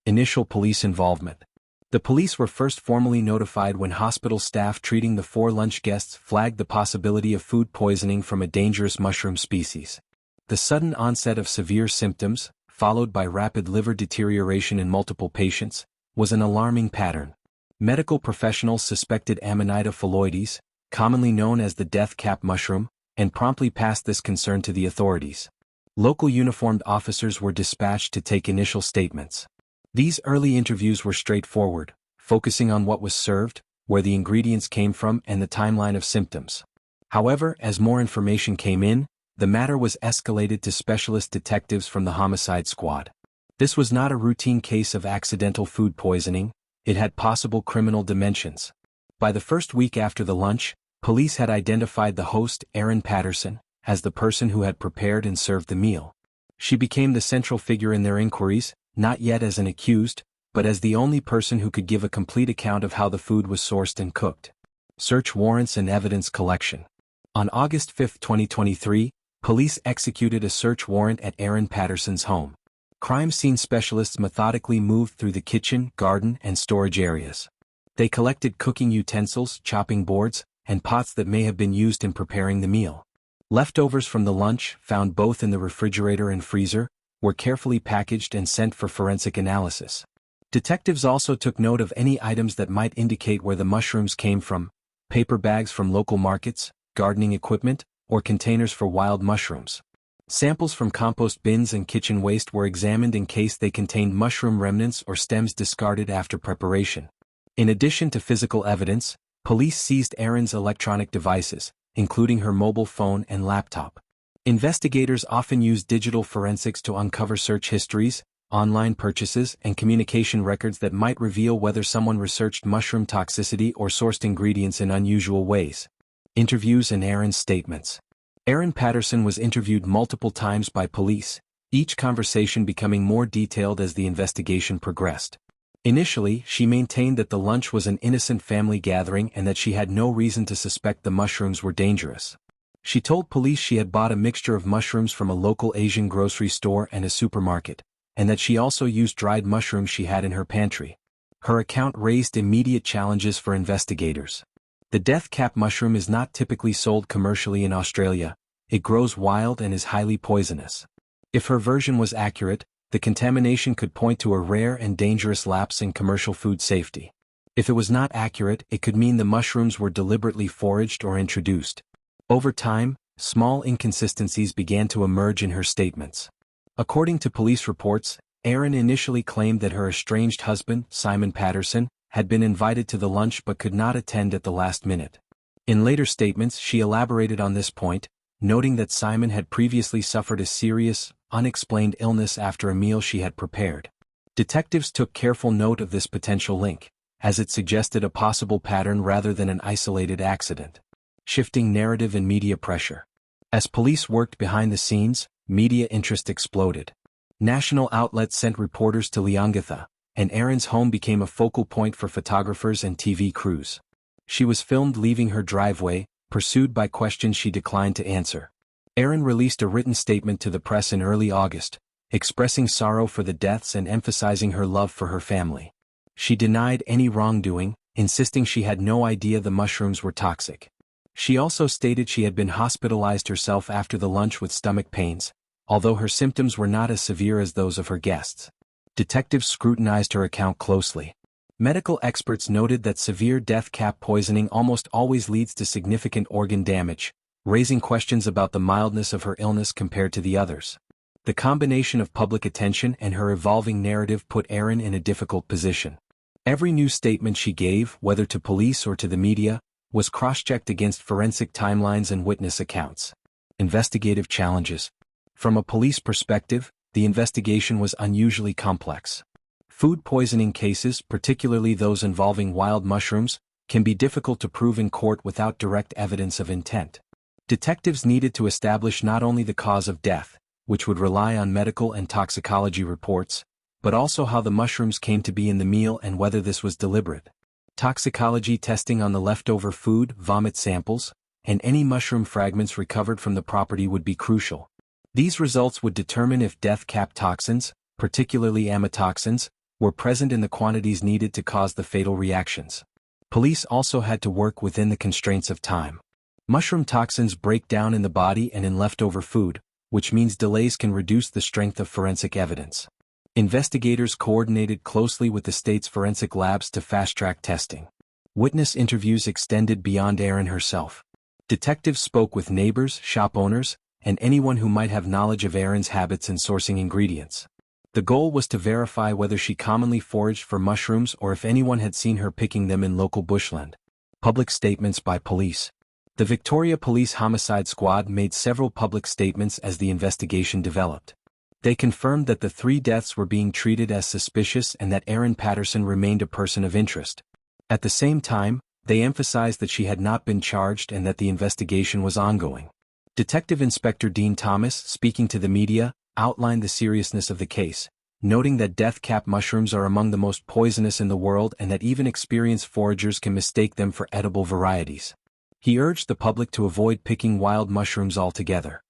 Initial police involvement. The police were first formally notified when hospital staff treating the 4 lunch guests flagged the possibility of food poisoning from a dangerous mushroom species. The sudden onset of severe symptoms, followed by rapid liver deterioration in multiple patients, was an alarming pattern. Medical professionals suspected Amanita phalloides, commonly known as the death cap mushroom, and promptly passed this concern to the authorities. Local uniformed officers were dispatched to take initial statements. These early interviews were straightforward, focusing on what was served, where the ingredients came from, and the timeline of symptoms. However, as more information came in, the matter was escalated to specialist detectives from the homicide squad. This was not a routine case of accidental food poisoning, it had possible criminal dimensions. By the first week after the lunch, police had identified the host, Erin Patterson, as the person who had prepared and served the meal. She became the central figure in their inquiries, not yet as an accused, but as the only person who could give a complete account of how the food was sourced and cooked. Search warrants and evidence collection. On August 5, 2023, police executed a search warrant at Erin Patterson's home. Crime scene specialists methodically moved through the kitchen, garden, and storage areas. They collected cooking utensils, chopping boards, and pots that may have been used in preparing the meal. Leftovers from the lunch, found both in the refrigerator and freezer, were carefully packaged and sent for forensic analysis. Detectives also took note of any items that might indicate where the mushrooms came from: paper bags from local markets, gardening equipment, or containers for wild mushrooms. Samples from compost bins and kitchen waste were examined in case they contained mushroom remnants or stems discarded after preparation. In addition to physical evidence, police seized Erin's electronic devices, including her mobile phone and laptop. Investigators often use digital forensics to uncover search histories, online purchases, and communication records that might reveal whether someone researched mushroom toxicity or sourced ingredients in unusual ways. Interviews and Erin's statements. Erin Patterson was interviewed multiple times by police, each conversation becoming more detailed as the investigation progressed. Initially, she maintained that the lunch was an innocent family gathering and that she had no reason to suspect the mushrooms were dangerous. She told police she had bought a mixture of mushrooms from a local Asian grocery store and a supermarket, and that she also used dried mushrooms she had in her pantry. Her account raised immediate challenges for investigators. The death cap mushroom is not typically sold commercially in Australia. It grows wild and is highly poisonous. If her version was accurate, the contamination could point to a rare and dangerous lapse in commercial food safety. If it was not accurate, it could mean the mushrooms were deliberately foraged or introduced. Over time, small inconsistencies began to emerge in her statements. According to police reports, Erin initially claimed that her estranged husband, Simon Patterson, had been invited to the lunch but could not attend at the last minute. In later statements she elaborated on this point, noting that Simon had previously suffered a serious, unexplained illness after a meal she had prepared. Detectives took careful note of this potential link, as it suggested a possible pattern rather than an isolated accident. Shifting narrative and media pressure. As police worked behind the scenes, media interest exploded. National outlets sent reporters to Leongatha, and Erin's home became a focal point for photographers and TV crews. She was filmed leaving her driveway, pursued by questions she declined to answer. Erin released a written statement to the press in early August, expressing sorrow for the deaths and emphasizing her love for her family. She denied any wrongdoing, insisting she had no idea the mushrooms were toxic. She also stated she had been hospitalized herself after the lunch with stomach pains, although her symptoms were not as severe as those of her guests. Detectives scrutinized her account closely. Medical experts noted that severe death cap poisoning almost always leads to significant organ damage, raising questions about the mildness of her illness compared to the others. The combination of public attention and her evolving narrative put Erin in a difficult position. Every new statement she gave, whether to police or to the media, was cross-checked against forensic timelines and witness accounts. Investigative challenges. From a police perspective, the investigation was unusually complex. Food poisoning cases, particularly those involving wild mushrooms, can be difficult to prove in court without direct evidence of intent. Detectives needed to establish not only the cause of death, which would rely on medical and toxicology reports, but also how the mushrooms came to be in the meal and whether this was deliberate. Toxicology testing on the leftover food, vomit samples, and any mushroom fragments recovered from the property would be crucial. These results would determine if death cap toxins, particularly amatoxins, were present in the quantities needed to cause the fatal reactions. Police also had to work within the constraints of time. Mushroom toxins break down in the body and in leftover food, which means delays can reduce the strength of forensic evidence. Investigators coordinated closely with the state's forensic labs to fast-track testing. Witness interviews extended beyond Erin herself. Detectives spoke with neighbors, shop owners, and anyone who might have knowledge of Erin's habits in sourcing ingredients. The goal was to verify whether she commonly foraged for mushrooms or if anyone had seen her picking them in local bushland. Public statements by police. The Victoria Police Homicide Squad made several public statements as the investigation developed. They confirmed that the 3 deaths were being treated as suspicious and that Erin Patterson remained a person of interest. At the same time, they emphasized that she had not been charged and that the investigation was ongoing. Detective Inspector Dean Thomas, speaking to the media, outlined the seriousness of the case, noting that death cap mushrooms are among the most poisonous in the world and that even experienced foragers can mistake them for edible varieties. He urged the public to avoid picking wild mushrooms altogether.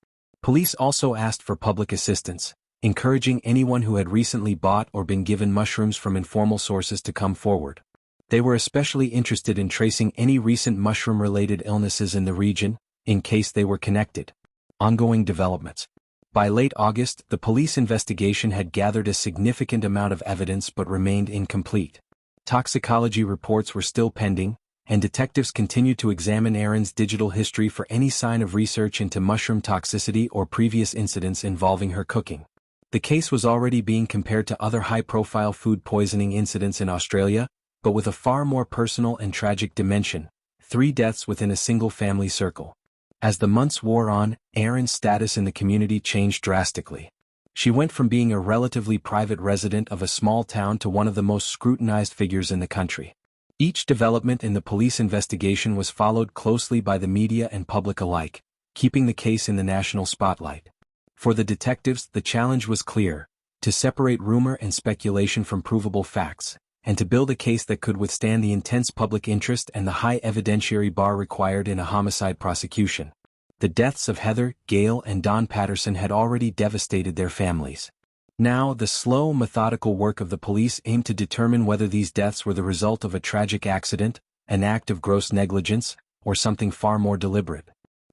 Police also asked for public assistance, encouraging anyone who had recently bought or been given mushrooms from informal sources to come forward. They were especially interested in tracing any recent mushroom-related illnesses in the region, in case they were connected. Ongoing developments. By late August, the police investigation had gathered a significant amount of evidence but remained incomplete. Toxicology reports were still pending, and detectives continued to examine Erin's digital history for any sign of research into mushroom toxicity or previous incidents involving her cooking. The case was already being compared to other high-profile food poisoning incidents in Australia, but with a far more personal and tragic dimension: 3 deaths within a single family circle. As the months wore on, Erin's status in the community changed drastically. She went from being a relatively private resident of a small town to one of the most scrutinized figures in the country. Each development in the police investigation was followed closely by the media and public alike, keeping the case in the national spotlight. For the detectives, the challenge was clear: to separate rumor and speculation from provable facts, and to build a case that could withstand the intense public interest and the high evidentiary bar required in a homicide prosecution. The deaths of Heather, Gail, and Don Patterson had already devastated their families. Now, the slow, methodical work of the police aimed to determine whether these deaths were the result of a tragic accident, an act of gross negligence, or something far more deliberate.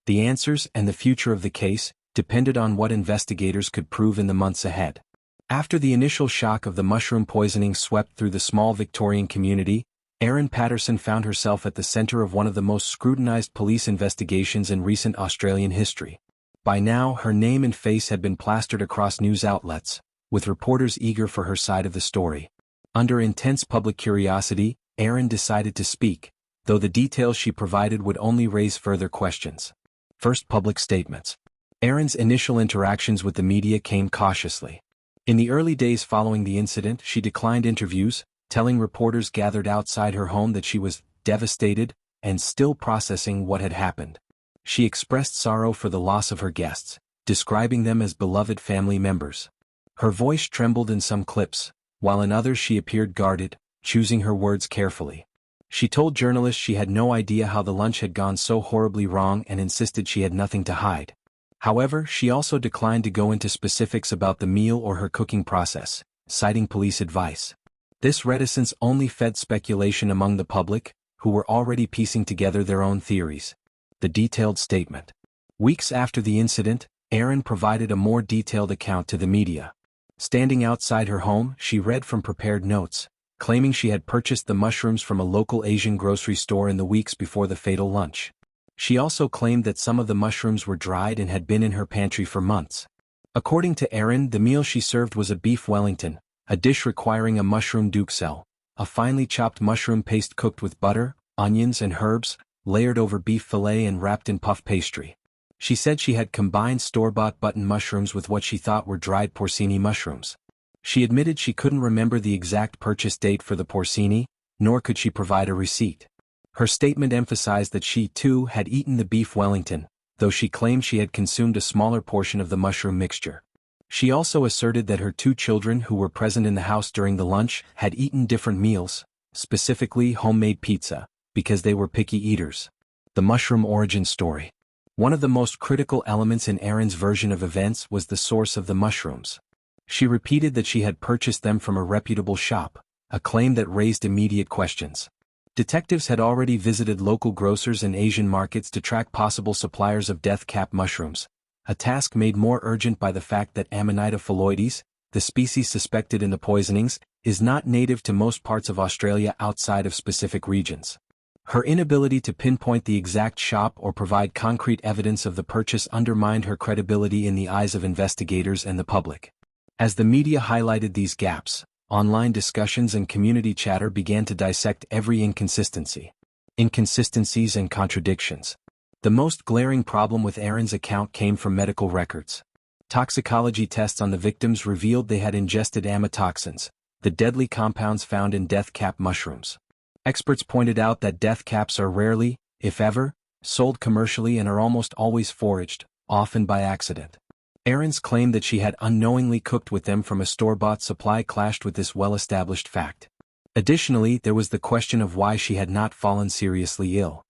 The answers and the future of the case depended on what investigators could prove in the months ahead. After the initial shock of the mushroom poisoning swept through the small Victorian community, Erin Patterson found herself at the center of one of the most scrutinized police investigations in recent Australian history. By now, her name and face had been plastered across news outlets, with reporters eager for her side of the story. Under intense public curiosity, Erin decided to speak, though the details she provided would only raise further questions. First, public statements. Erin's initial interactions with the media came cautiously. In the early days following the incident, she declined interviews, telling reporters gathered outside her home that she was devastated and still processing what had happened. She expressed sorrow for the loss of her guests, describing them as beloved family members. Her voice trembled in some clips, while in others she appeared guarded, choosing her words carefully. She told journalists she had no idea how the lunch had gone so horribly wrong and insisted she had nothing to hide. However, she also declined to go into specifics about the meal or her cooking process, citing police advice. This reticence only fed speculation among the public, who were already piecing together their own theories. The detailed statement. Weeks after the incident, Erin provided a more detailed account to the media. Standing outside her home, she read from prepared notes, claiming she had purchased the mushrooms from a local Asian grocery store in the weeks before the fatal lunch. She also claimed that some of the mushrooms were dried and had been in her pantry for months. According to Erin, the meal she served was a beef Wellington, a dish requiring a mushroom duxelle, a finely chopped mushroom paste cooked with butter, onions and herbs, layered over beef fillet and wrapped in puff pastry. She said she had combined store-bought button mushrooms with what she thought were dried porcini mushrooms. She admitted she couldn't remember the exact purchase date for the porcini, nor could she provide a receipt. Her statement emphasized that she, too, had eaten the beef Wellington, though she claimed she had consumed a smaller portion of the mushroom mixture. She also asserted that her 2 children who were present in the house during the lunch had eaten different meals, specifically homemade pizza, because they were picky eaters. The mushroom origin story. One of the most critical elements in Erin's version of events was the source of the mushrooms. She repeated that she had purchased them from a reputable shop, a claim that raised immediate questions. Detectives had already visited local grocers and Asian markets to track possible suppliers of death cap mushrooms, a task made more urgent by the fact that Amanita phalloides, the species suspected in the poisonings, is not native to most parts of Australia outside of specific regions. Her inability to pinpoint the exact shop or provide concrete evidence of the purchase undermined her credibility in the eyes of investigators and the public. As the media highlighted these gaps, online discussions and community chatter began to dissect every inconsistencies and contradictions. The most glaring problem with Erin's account came from medical records. Toxicology tests on the victims revealed they had ingested amatoxins, the deadly compounds found in death cap mushrooms. Experts pointed out that death caps are rarely, if ever, sold commercially and are almost always foraged, often by accident. Erin's claim that she had unknowingly cooked with them from a store-bought supply clashed with this well-established fact. Additionally, there was the question of why she had not fallen seriously ill.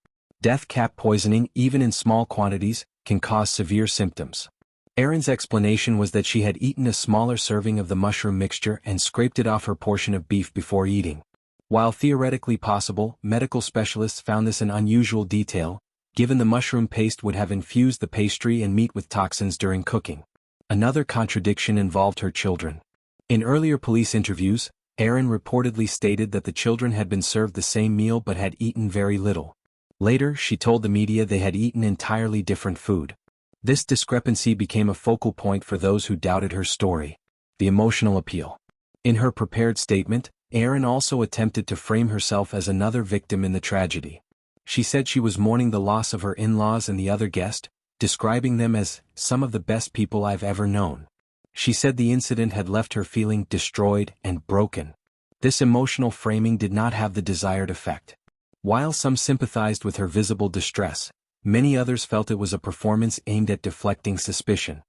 Death cap poisoning, even in small quantities, can cause severe symptoms. Erin's explanation was that she had eaten a smaller serving of the mushroom mixture and scraped it off her portion of beef before eating. While theoretically possible, medical specialists found this an unusual detail, given the mushroom paste would have infused the pastry and meat with toxins during cooking. Another contradiction involved her children. In earlier police interviews, Erin reportedly stated that the children had been served the same meal but had eaten very little. Later, she told the media they had eaten entirely different food. This discrepancy became a focal point for those who doubted her story. The emotional appeal. In her prepared statement, Erin also attempted to frame herself as another victim in the tragedy. She said she was mourning the loss of her in-laws and the other guest, describing them as some of the best people I've ever known. She said the incident had left her feeling destroyed and broken. This emotional framing did not have the desired effect. While some sympathized with her visible distress, many others felt it was a performance aimed at deflecting suspicion.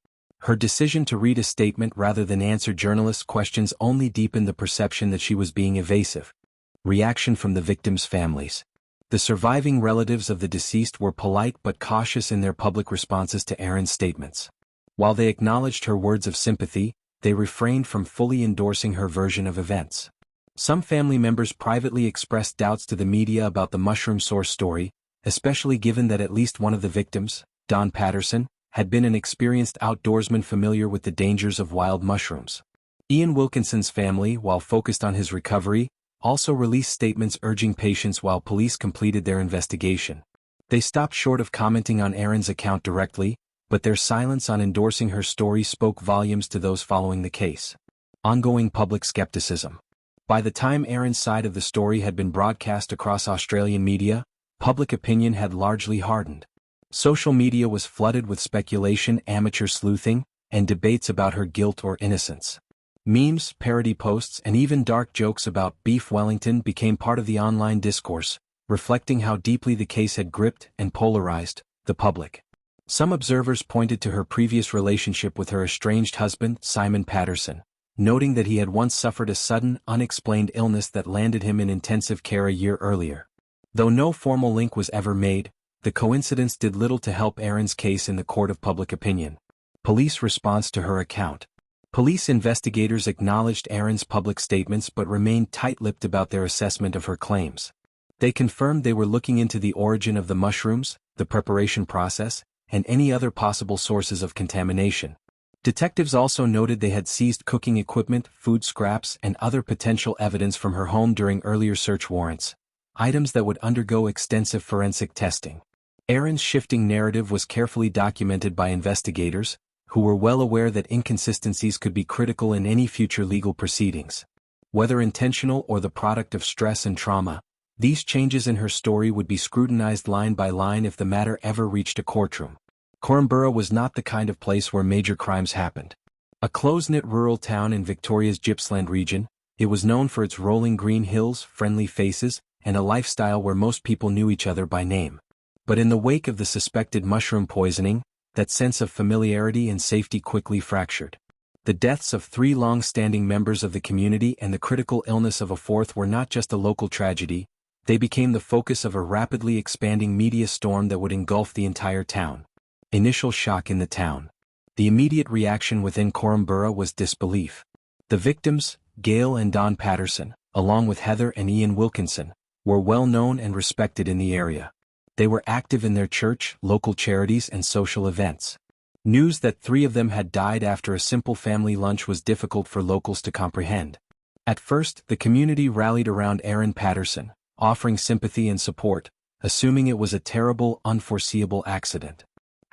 Her decision to read a statement rather than answer journalists' questions only deepened the perception that she was being evasive. Reaction from the victims' families. The surviving relatives of the deceased were polite but cautious in their public responses to Erin's statements. While they acknowledged her words of sympathy, they refrained from fully endorsing her version of events. Some family members privately expressed doubts to the media about the mushroom source story, especially given that at least one of the victims, Erin Patterson, had been an experienced outdoorsman familiar with the dangers of wild mushrooms. Ian Wilkinson's family, while focused on his recovery, also released statements urging patience while police completed their investigation. They stopped short of commenting on Erin's account directly, but their silence on endorsing her story spoke volumes to those following the case. Ongoing public skepticism. By the time Erin's side of the story had been broadcast across Australian media, public opinion had largely hardened. Social media was flooded with speculation, amateur sleuthing, and debates about her guilt or innocence. Memes, parody posts, and even dark jokes about Beef Wellington became part of the online discourse, reflecting how deeply the case had gripped and polarized the public. Some observers pointed to her previous relationship with her estranged husband, Simon Patterson, noting that he had once suffered a sudden, unexplained illness that landed him in intensive care a year earlier. Though no formal link was ever made, the coincidence did little to help Erin's case in the court of public opinion. Police response to her account. Police investigators acknowledged Erin's public statements but remained tight-lipped about their assessment of her claims. They confirmed they were looking into the origin of the mushrooms, the preparation process, and any other possible sources of contamination. Detectives also noted they had seized cooking equipment, food scraps, and other potential evidence from her home during earlier search warrants, items that would undergo extensive forensic testing. Erin's shifting narrative was carefully documented by investigators, who were well aware that inconsistencies could be critical in any future legal proceedings. Whether intentional or the product of stress and trauma, these changes in her story would be scrutinized line by line if the matter ever reached a courtroom. Courtroom was not the kind of place where major crimes happened. A close-knit rural town in Victoria's Gippsland region, it was known for its rolling green hills, friendly faces, and a lifestyle where most people knew each other by name. But in the wake of the suspected mushroom poisoning, that sense of familiarity and safety quickly fractured. The deaths of 3 long-standing members of the community and the critical illness of a 4th were not just a local tragedy, they became the focus of a rapidly expanding media storm that would engulf the entire town. Initial shock in the town. The immediate reaction within Courtroom was disbelief. The victims, Gail and Don Patterson, along with Heather and Ian Wilkinson, were well known and respected in the area. They were active in their church, local charities, and social events. News that 3 of them had died after a simple family lunch was difficult for locals to comprehend. At first, the community rallied around Erin Patterson, offering sympathy and support, assuming it was a terrible, unforeseeable accident.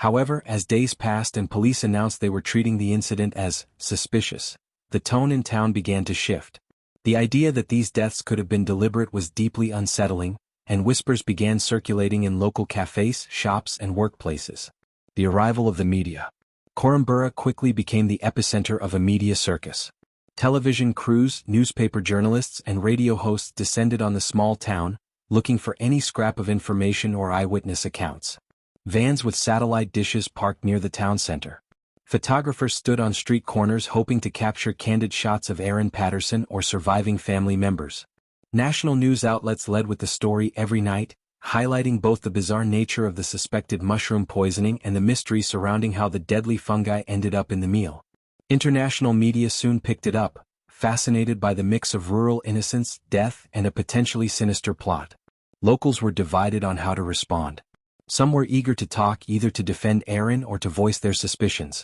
However, as days passed and police announced they were treating the incident as suspicious, the tone in town began to shift. The idea that these deaths could have been deliberate was deeply unsettling, and whispers began circulating in local cafes, shops, and workplaces. The arrival of the media. Courtroom quickly became the epicenter of a media circus. Television crews, newspaper journalists, and radio hosts descended on the small town, looking for any scrap of information or eyewitness accounts. Vans with satellite dishes parked near the town center. Photographers stood on street corners hoping to capture candid shots of Erin Patterson or surviving family members. National news outlets led with the story every night, highlighting both the bizarre nature of the suspected mushroom poisoning and the mystery surrounding how the deadly fungi ended up in the meal. International media soon picked it up, fascinated by the mix of rural innocence, death, and a potentially sinister plot. Locals were divided on how to respond. Some were eager to talk, either to defend Erin or to voice their suspicions.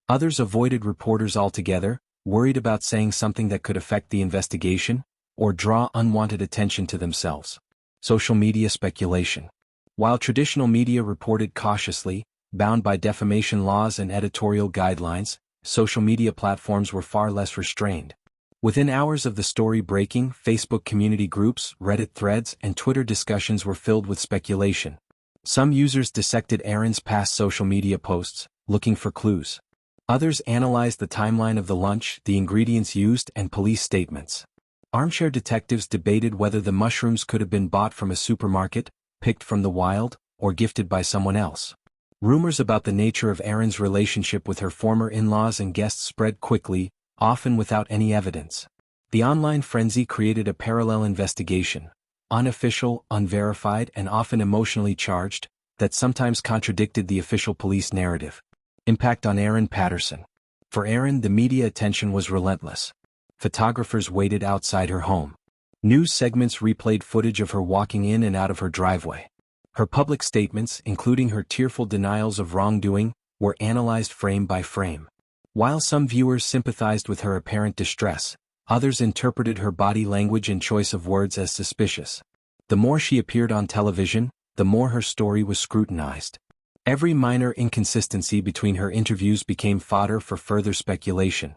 Others avoided reporters altogether, worried about saying something that could affect the investigation, or draw unwanted attention to themselves. Social media speculation. While traditional media reported cautiously, bound by defamation laws and editorial guidelines, social media platforms were far less restrained. Within hours of the story breaking, Facebook community groups, Reddit threads, and Twitter discussions were filled with speculation. Some users dissected Erin's past social media posts, looking for clues. Others analyzed the timeline of the lunch, the ingredients used, and police statements. Armchair detectives debated whether the mushrooms could have been bought from a supermarket, picked from the wild, or gifted by someone else. Rumors about the nature of Erin's relationship with her former in-laws and guests spread quickly, often without any evidence. The online frenzy created a parallel investigation, unofficial, unverified, and often emotionally charged, that sometimes contradicted the official police narrative. Impact on Erin Patterson. For Erin, the media attention was relentless. Photographers waited outside her home. News segments replayed footage of her walking in and out of her driveway. Her public statements, including her tearful denials of wrongdoing, were analyzed frame by frame. While some viewers sympathized with her apparent distress, others interpreted her body language and choice of words as suspicious. The more she appeared on television, the more her story was scrutinized. Every minor inconsistency between her interviews became fodder for further speculation.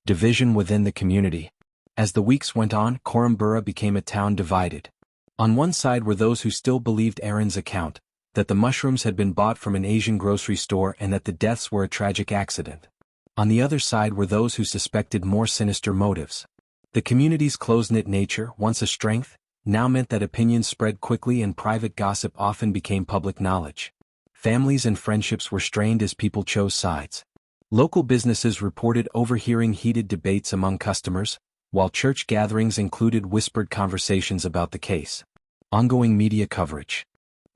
Division within the community. As the weeks went on, Courtroom became a town divided. On one side were those who still believed Erin's account, that the mushrooms had been bought from an Asian grocery store and that the deaths were a tragic accident. On the other side were those who suspected more sinister motives. The community's close-knit nature, once a strength, now meant that opinions spread quickly and private gossip often became public knowledge. Families and friendships were strained as people chose sides. Local businesses reported overhearing heated debates among customers, while church gatherings included whispered conversations about the case. Ongoing media coverage.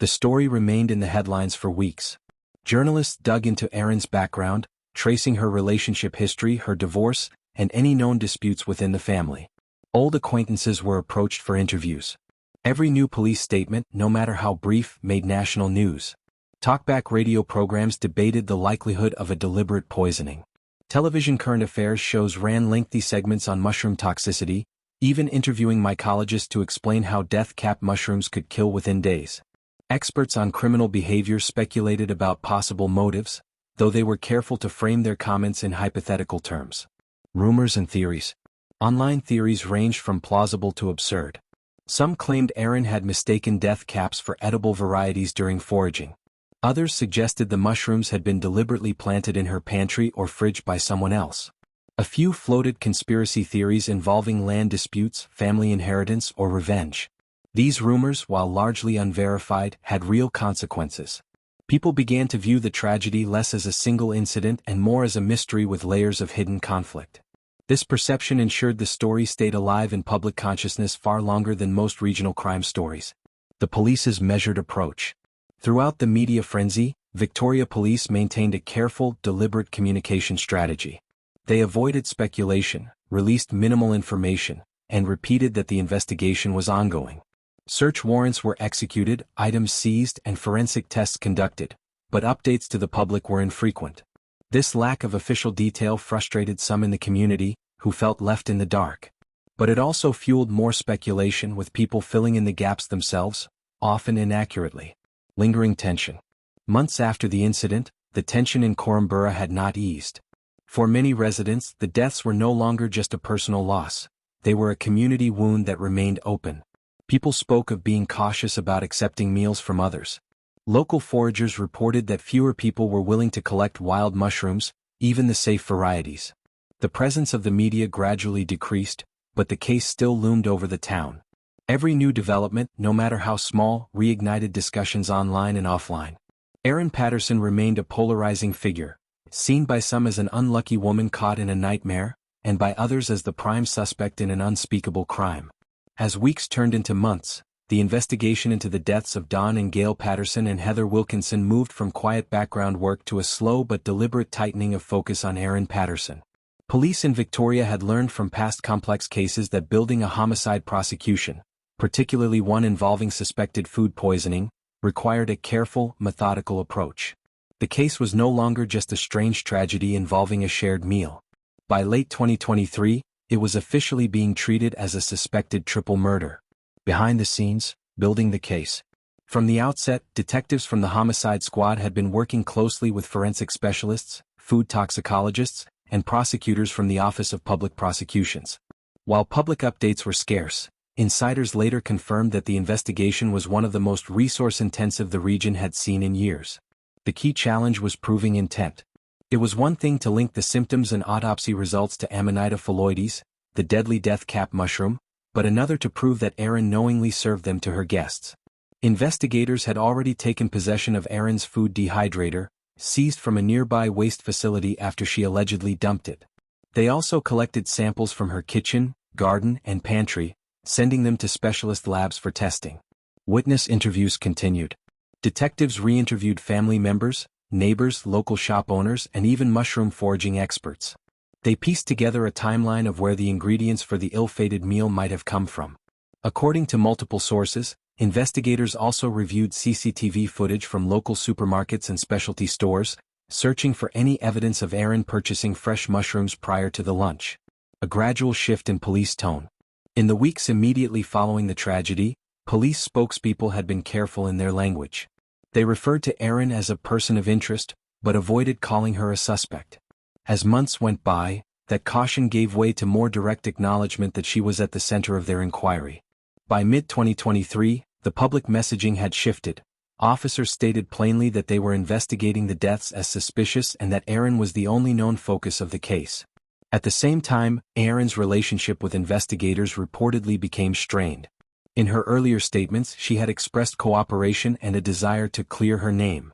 The story remained in the headlines for weeks. Journalists dug into Erin's background, tracing her relationship history, her divorce, and any known disputes within the family. Old acquaintances were approached for interviews. Every new police statement, no matter how brief, made national news. Talkback radio programs debated the likelihood of a deliberate poisoning. Television current affairs shows ran lengthy segments on mushroom toxicity, even interviewing mycologists to explain how death-capped mushrooms could kill within days. Experts on criminal behavior speculated about possible motives, though they were careful to frame their comments in hypothetical terms. Rumors and theories. Online theories ranged from plausible to absurd. Some claimed Erin had mistaken death caps for edible varieties during foraging. Others suggested the mushrooms had been deliberately planted in her pantry or fridge by someone else. A few floated conspiracy theories involving land disputes, family inheritance, or revenge. These rumors, while largely unverified, had real consequences. People began to view the tragedy less as a single incident and more as a mystery with layers of hidden conflict. This perception ensured the story stayed alive in public consciousness far longer than most regional crime stories. The police's measured approach. Throughout the media frenzy, Victoria Police maintained a careful, deliberate communication strategy. They avoided speculation, released minimal information, and repeated that the investigation was ongoing. Search warrants were executed, items seized, and forensic tests conducted, but updates to the public were infrequent. This lack of official detail frustrated some in the community, who felt left in the dark. But it also fueled more speculation, with people filling in the gaps themselves, often inaccurately. Lingering tension. Months after the incident, the tension in Courtroom had not eased. For many residents, the deaths were no longer just a personal loss. They were a community wound that remained open. People spoke of being cautious about accepting meals from others. Local foragers reported that fewer people were willing to collect wild mushrooms, even the safe varieties. The presence of the media gradually decreased, but the case still loomed over the town. Every new development, no matter how small, reignited discussions online and offline. Erin Patterson remained a polarizing figure, seen by some as an unlucky woman caught in a nightmare, and by others as the prime suspect in an unspeakable crime. As weeks turned into months, the investigation into the deaths of Don and Gail Patterson and Heather Wilkinson moved from quiet background work to a slow but deliberate tightening of focus on Erin Patterson. Police in Victoria had learned from past complex cases that building a homicide prosecution, particularly one involving suspected food poisoning, required a careful, methodical approach. The case was no longer just a strange tragedy involving a shared meal. By late 2023, it was officially being treated as a suspected triple murder. Behind the scenes, building the case. From the outset, detectives from the homicide squad had been working closely with forensic specialists, food toxicologists, and prosecutors from the Office of Public Prosecutions. While public updates were scarce, insiders later confirmed that the investigation was one of the most resource-intensive the region had seen in years. The key challenge was proving intent. It was one thing to link the symptoms and autopsy results to Amanita phalloides, the deadly death-cap mushroom, but another to prove that Erin knowingly served them to her guests. Investigators had already taken possession of Erin's food dehydrator, seized from a nearby waste facility after she allegedly dumped it. They also collected samples from her kitchen, garden, and pantry, sending them to specialist labs for testing. Witness interviews continued. Detectives re-interviewed family members, neighbors, local shop owners, and even mushroom foraging experts. They pieced together a timeline of where the ingredients for the ill-fated meal might have come from. According to multiple sources, investigators also reviewed CCTV footage from local supermarkets and specialty stores, searching for any evidence of Erin purchasing fresh mushrooms prior to the lunch. A gradual shift in police tone. In the weeks immediately following the tragedy, police spokespeople had been careful in their language. They referred to Erin as a person of interest, but avoided calling her a suspect. As months went by, that caution gave way to more direct acknowledgement that she was at the center of their inquiry. By mid-2023, the public messaging had shifted. Officers stated plainly that they were investigating the deaths as suspicious and that Erin was the only known focus of the case. At the same time, Erin's relationship with investigators reportedly became strained. In her earlier statements, she had expressed cooperation and a desire to clear her name.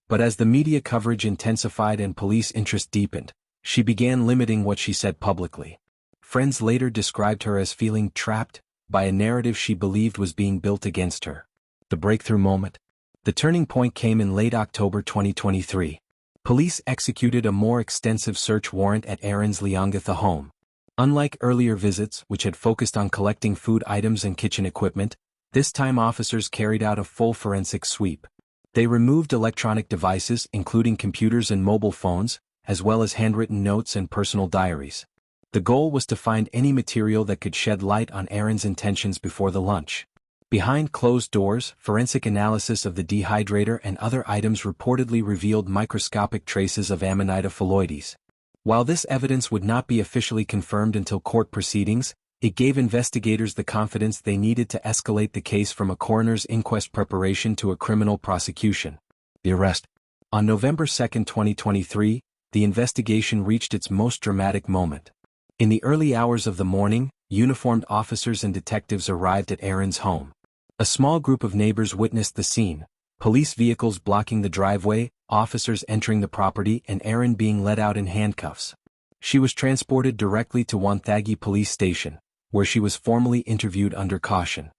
But as the media coverage intensified and police interest deepened, she began limiting what she said publicly. Friends later described her as feeling trapped by a narrative she believed was being built against her. The breakthrough moment. The turning point came in late October 2023. Police executed a more extensive search warrant at Erin's Leongatha home. Unlike earlier visits, which had focused on collecting food items and kitchen equipment, this time officers carried out a full forensic sweep. They removed electronic devices, including computers and mobile phones, as well as handwritten notes and personal diaries. The goal was to find any material that could shed light on Erin's intentions before the lunch. Behind closed doors, forensic analysis of the dehydrator and other items reportedly revealed microscopic traces of Amanita phalloides. While this evidence would not be officially confirmed until court proceedings, it gave investigators the confidence they needed to escalate the case from a coroner's inquest preparation to a criminal prosecution. The arrest. On November 2, 2023, the investigation reached its most dramatic moment. In the early hours of the morning, uniformed officers and detectives arrived at Erin's home. A small group of neighbors witnessed the scene, police vehicles blocking the driveway, officers entering the property, and Erin being led out in handcuffs. She was transported directly to Wonthaggi Police Station, where she was formally interviewed under caution.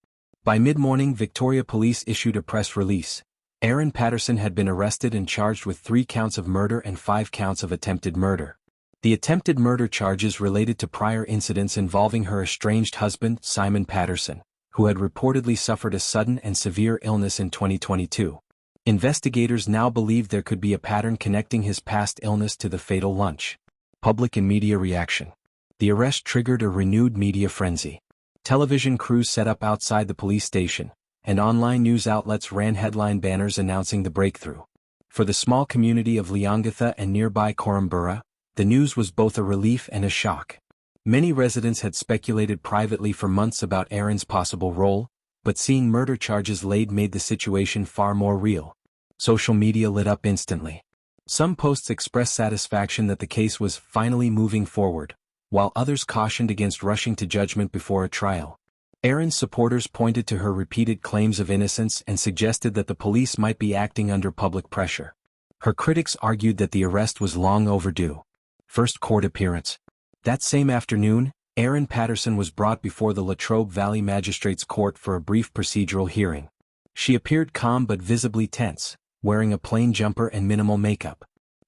By mid-morning, Victoria Police issued a press release. Erin Patterson had been arrested and charged with 3 counts of murder and 5 counts of attempted murder. The attempted murder charges related to prior incidents involving her estranged husband, Simon Patterson, who had reportedly suffered a sudden and severe illness in 2022. Investigators now believed there could be a pattern connecting his past illness to the fatal lunch. Public and media reaction. The arrest triggered a renewed media frenzy. Television crews set up outside the police station, and online news outlets ran headline banners announcing the breakthrough. For the small community of Leongatha and nearby Corumbura, the news was both a relief and a shock. Many residents had speculated privately for months about Erin's possible role, but seeing murder charges laid made the situation far more real. Social media lit up instantly. Some posts expressed satisfaction that the case was finally moving forward, while others cautioned against rushing to judgment before a trial. Erin's supporters pointed to her repeated claims of innocence and suggested that the police might be acting under public pressure. Her critics argued that the arrest was long overdue. First court appearance. That same afternoon, Erin Patterson was brought before the Latrobe Valley Magistrates Court for a brief procedural hearing. She appeared calm but visibly tense, wearing a plain jumper and minimal makeup.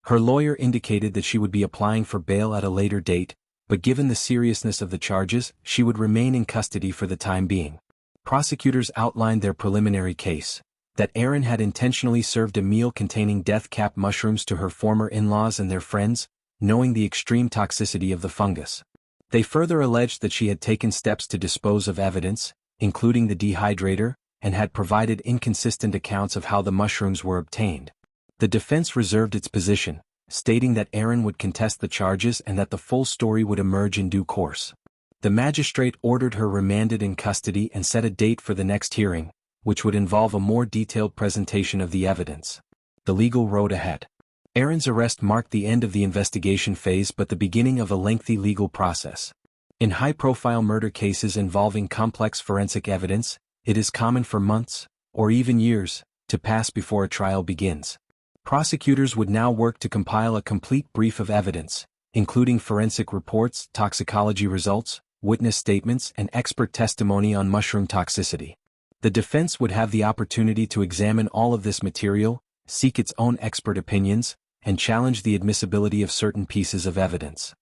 Her lawyer indicated that she would be applying for bail at a later date, but given the seriousness of the charges, she would remain in custody for the time being. Prosecutors outlined their preliminary case, that Erin had intentionally served a meal containing death-cap mushrooms to her former in-laws and their friends, knowing the extreme toxicity of the fungus. They further alleged that she had taken steps to dispose of evidence, including the dehydrator, and had provided inconsistent accounts of how the mushrooms were obtained. The defense reserved its position, stating that Erin would contest the charges and that the full story would emerge in due course. The magistrate ordered her remanded in custody and set a date for the next hearing, which would involve a more detailed presentation of the evidence. The legal road ahead. Erin's arrest marked the end of the investigation phase but the beginning of a lengthy legal process. In high-profile murder cases involving complex forensic evidence, it is common for months, or even years, to pass before a trial begins. Prosecutors would now work to compile a complete brief of evidence, including forensic reports, toxicology results, witness statements, and expert testimony on mushroom toxicity. The defense would have the opportunity to examine all of this material, seek its own expert opinions, and challenge the admissibility of certain pieces of evidence.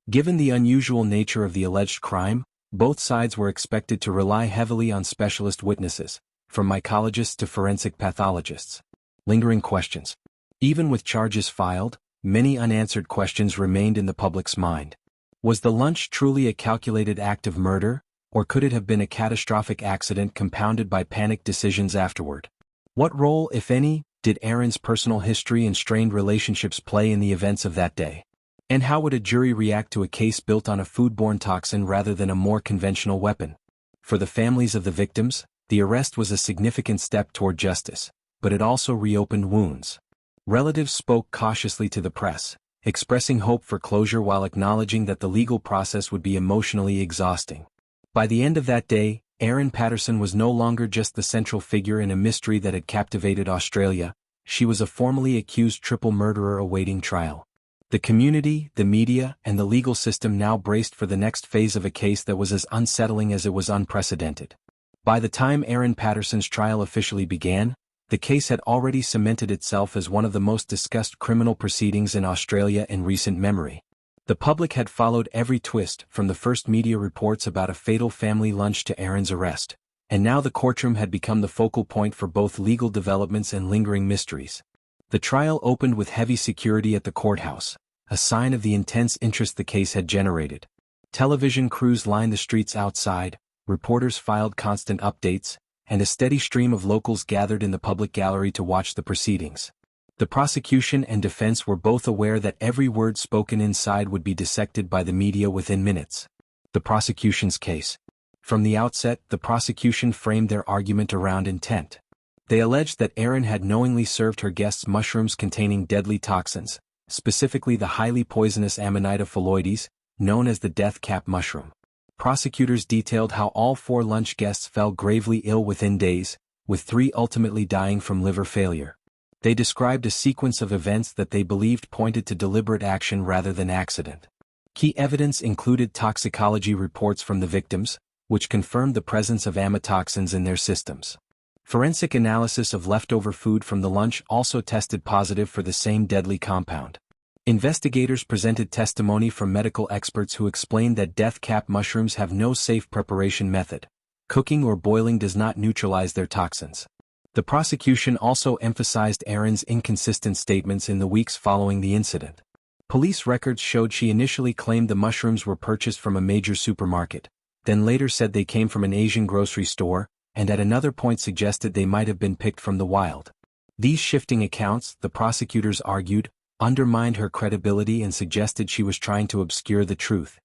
Given the unusual nature of the alleged crime, both sides were expected to rely heavily on specialist witnesses, from mycologists to forensic pathologists. Lingering questions. Even with charges filed, many unanswered questions remained in the public's mind. Was the lunch truly a calculated act of murder, or could it have been a catastrophic accident compounded by panicked decisions afterward? What role, if any, did Erin's personal history and strained relationships play in the events of that day? And how would a jury react to a case built on a foodborne toxin rather than a more conventional weapon? For the families of the victims, the arrest was a significant step toward justice, but it also reopened wounds. Relatives spoke cautiously to the press, expressing hope for closure while acknowledging that the legal process would be emotionally exhausting. By the end of that day, Erin Patterson was no longer just the central figure in a mystery that had captivated Australia. She was a formally accused triple murderer awaiting trial. The community, the media, and the legal system now braced for the next phase of a case that was as unsettling as it was unprecedented. By the time Erin Patterson's trial officially began, the case had already cemented itself as one of the most discussed criminal proceedings in Australia in recent memory. The public had followed every twist, from the first media reports about a fatal family lunch to Erin's arrest, and now the courtroom had become the focal point for both legal developments and lingering mysteries. The trial opened with heavy security at the courthouse, a sign of the intense interest the case had generated. Television crews lined the streets outside, reporters filed constant updates, and a steady stream of locals gathered in the public gallery to watch the proceedings. The prosecution and defense were both aware that every word spoken inside would be dissected by the media within minutes. The prosecution's case. From the outset, the prosecution framed their argument around intent. They alleged that Erin had knowingly served her guests mushrooms containing deadly toxins, specifically the highly poisonous Amanita phalloides, known as the death cap mushroom. Prosecutors detailed how all 4 lunch guests fell gravely ill within days, with 3 ultimately dying from liver failure. They described a sequence of events that they believed pointed to deliberate action rather than accident. Key evidence included toxicology reports from the victims, which confirmed the presence of amatoxins in their systems. Forensic analysis of leftover food from the lunch also tested positive for the same deadly compound. Investigators presented testimony from medical experts who explained that death cap mushrooms have no safe preparation method. Cooking or boiling does not neutralize their toxins. The prosecution also emphasized Erin's inconsistent statements in the weeks following the incident. Police records showed she initially claimed the mushrooms were purchased from a major supermarket, then later said they came from an Asian grocery store, and at another point suggested they might have been picked from the wild. These shifting accounts, the prosecutors argued, undermined her credibility and suggested she was trying to obscure the truth.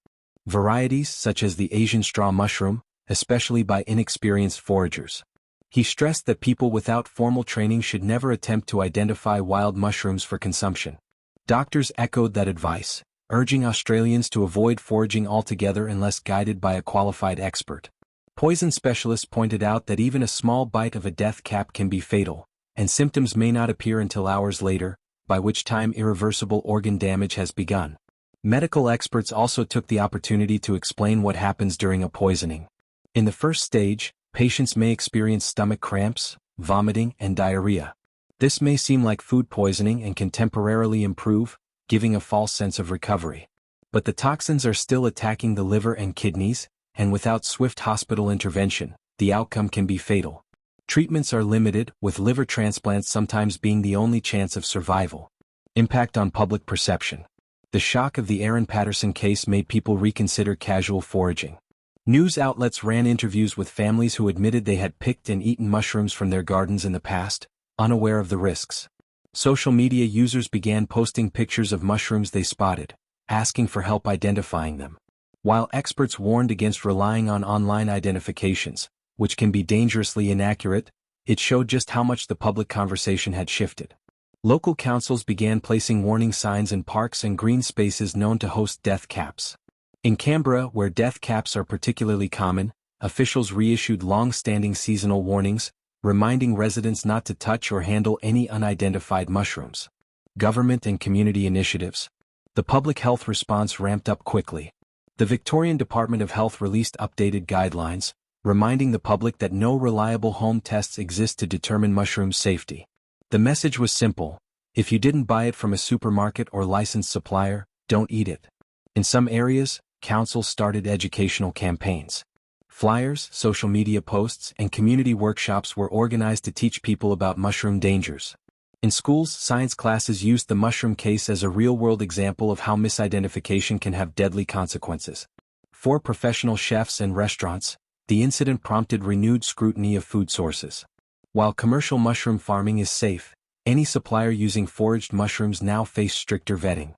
Varieties, such as the Asian straw mushroom, especially by inexperienced foragers. He stressed that people without formal training should never attempt to identify wild mushrooms for consumption. Doctors echoed that advice, urging Australians to avoid foraging altogether unless guided by a qualified expert. Poison specialists pointed out that even a small bite of a death cap can be fatal, and symptoms may not appear until hours later, by which time irreversible organ damage has begun. Medical experts also took the opportunity to explain what happens during a poisoning. In the first stage, patients may experience stomach cramps, vomiting, and diarrhea. This may seem like food poisoning and can temporarily improve, giving a false sense of recovery. But the toxins are still attacking the liver and kidneys, and without swift hospital intervention, the outcome can be fatal. Treatments are limited, with liver transplants sometimes being the only chance of survival. Impact on public perception. The shock of the Erin Patterson case made people reconsider casual foraging. News outlets ran interviews with families who admitted they had picked and eaten mushrooms from their gardens in the past, unaware of the risks. Social media users began posting pictures of mushrooms they spotted, asking for help identifying them. While experts warned against relying on online identifications, which can be dangerously inaccurate, it showed just how much the public conversation had shifted. Local councils began placing warning signs in parks and green spaces known to host death caps. In Canberra, where death caps are particularly common, officials reissued long-standing seasonal warnings, reminding residents not to touch or handle any unidentified mushrooms. Government and community initiatives. The public health response ramped up quickly. The Victorian Department of Health released updated guidelines, reminding the public that no reliable home tests exist to determine mushroom safety. The message was simple: if you didn't buy it from a supermarket or licensed supplier, don't eat it. In some areas, councils started educational campaigns. Flyers, social media posts, and community workshops were organized to teach people about mushroom dangers. In schools, science classes used the mushroom case as a real-world example of how misidentification can have deadly consequences. For professional chefs and restaurants, the incident prompted renewed scrutiny of food sources. While commercial mushroom farming is safe, any supplier using foraged mushrooms now face stricter vetting.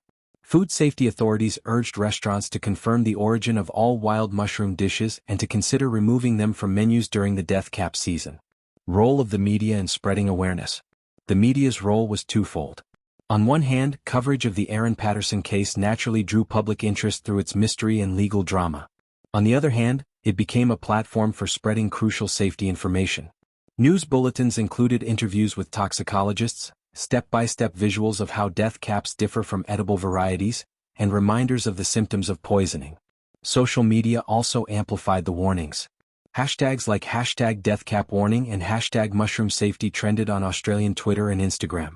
Food safety authorities urged restaurants to confirm the origin of all wild mushroom dishes and to consider removing them from menus during the death cap season. Role of the media in spreading awareness. The media's role was twofold. On one hand, coverage of the Erin Patterson case naturally drew public interest through its mystery and legal drama. On the other hand, it became a platform for spreading crucial safety information. News bulletins included interviews with toxicologists, step-by-step visuals of how death caps differ from edible varieties, and reminders of the symptoms of poisoning. Social media also amplified the warnings. Hashtags like #DeathCapWarning and #MushroomSafety trended on Australian Twitter and Instagram.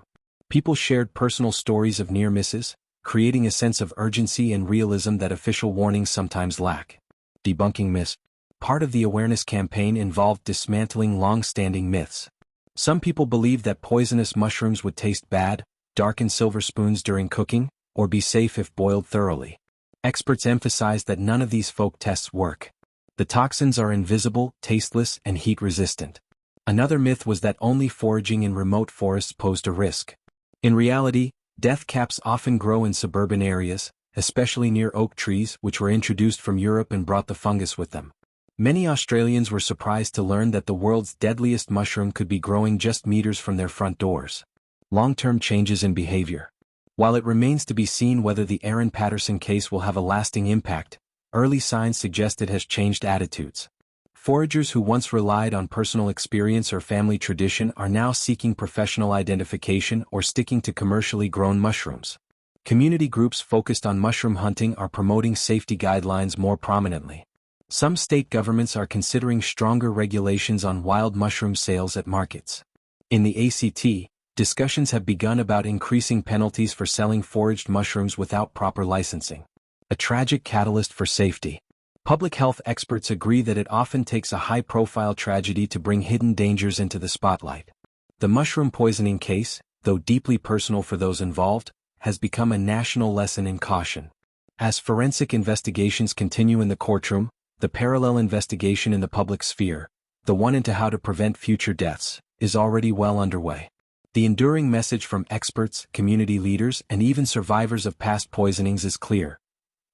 People shared personal stories of near misses, creating a sense of urgency and realism that official warnings sometimes lack. Debunking myths. Part of the awareness campaign involved dismantling long-standing myths. Some people believed that poisonous mushrooms would taste bad, darken silver spoons during cooking, or be safe if boiled thoroughly. Experts emphasized that none of these folk tests work. The toxins are invisible, tasteless, and heat-resistant. Another myth was that only foraging in remote forests posed a risk. In reality, death caps often grow in suburban areas, especially near oak trees which were introduced from Europe and brought the fungus with them. Many Australians were surprised to learn that the world's deadliest mushroom could be growing just meters from their front doors. Long-term changes in behavior. While it remains to be seen whether the Erin Patterson case will have a lasting impact, early signs suggest it has changed attitudes. Foragers who once relied on personal experience or family tradition are now seeking professional identification or sticking to commercially grown mushrooms. Community groups focused on mushroom hunting are promoting safety guidelines more prominently. Some state governments are considering stronger regulations on wild mushroom sales at markets. In the ACT, discussions have begun about increasing penalties for selling foraged mushrooms without proper licensing. A tragic catalyst for safety. Public health experts agree that it often takes a high-profile tragedy to bring hidden dangers into the spotlight. The mushroom poisoning case, though deeply personal for those involved, has become a national lesson in caution. As forensic investigations continue in the courtroom, the parallel investigation in the public sphere, the one into how to prevent future deaths, is already well underway. The enduring message from experts, community leaders, and even survivors of past poisonings is clear.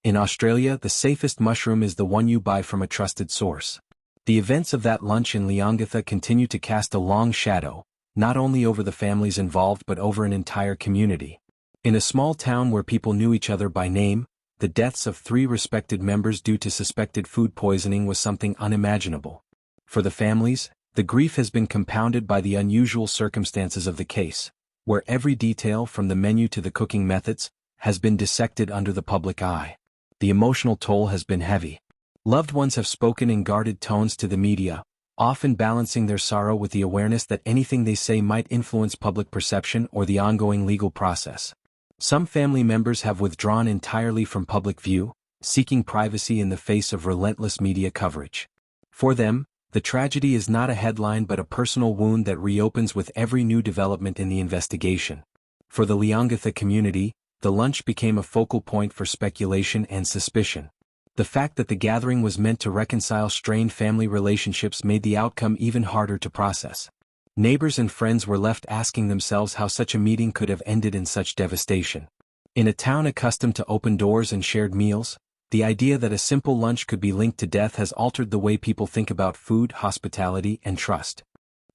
In Australia, the safest mushroom is the one you buy from a trusted source. The events of that lunch in Leongatha continue to cast a long shadow, not only over the families involved but over an entire community. In a small town where people knew each other by name, the deaths of 3 respected members due to suspected food poisoning was something unimaginable. For the families, the grief has been compounded by the unusual circumstances of the case, where every detail from the menu to the cooking methods has been dissected under the public eye. The emotional toll has been heavy. Loved ones have spoken in guarded tones to the media, often balancing their sorrow with the awareness that anything they say might influence public perception or the ongoing legal process. Some family members have withdrawn entirely from public view, seeking privacy in the face of relentless media coverage. For them, the tragedy is not a headline but a personal wound that reopens with every new development in the investigation. For the Leongatha community, the lunch became a focal point for speculation and suspicion. The fact that the gathering was meant to reconcile strained family relationships made the outcome even harder to process. Neighbors and friends were left asking themselves how such a meeting could have ended in such devastation. In a town accustomed to open doors and shared meals, the idea that a simple lunch could be linked to death has altered the way people think about food, hospitality, and trust.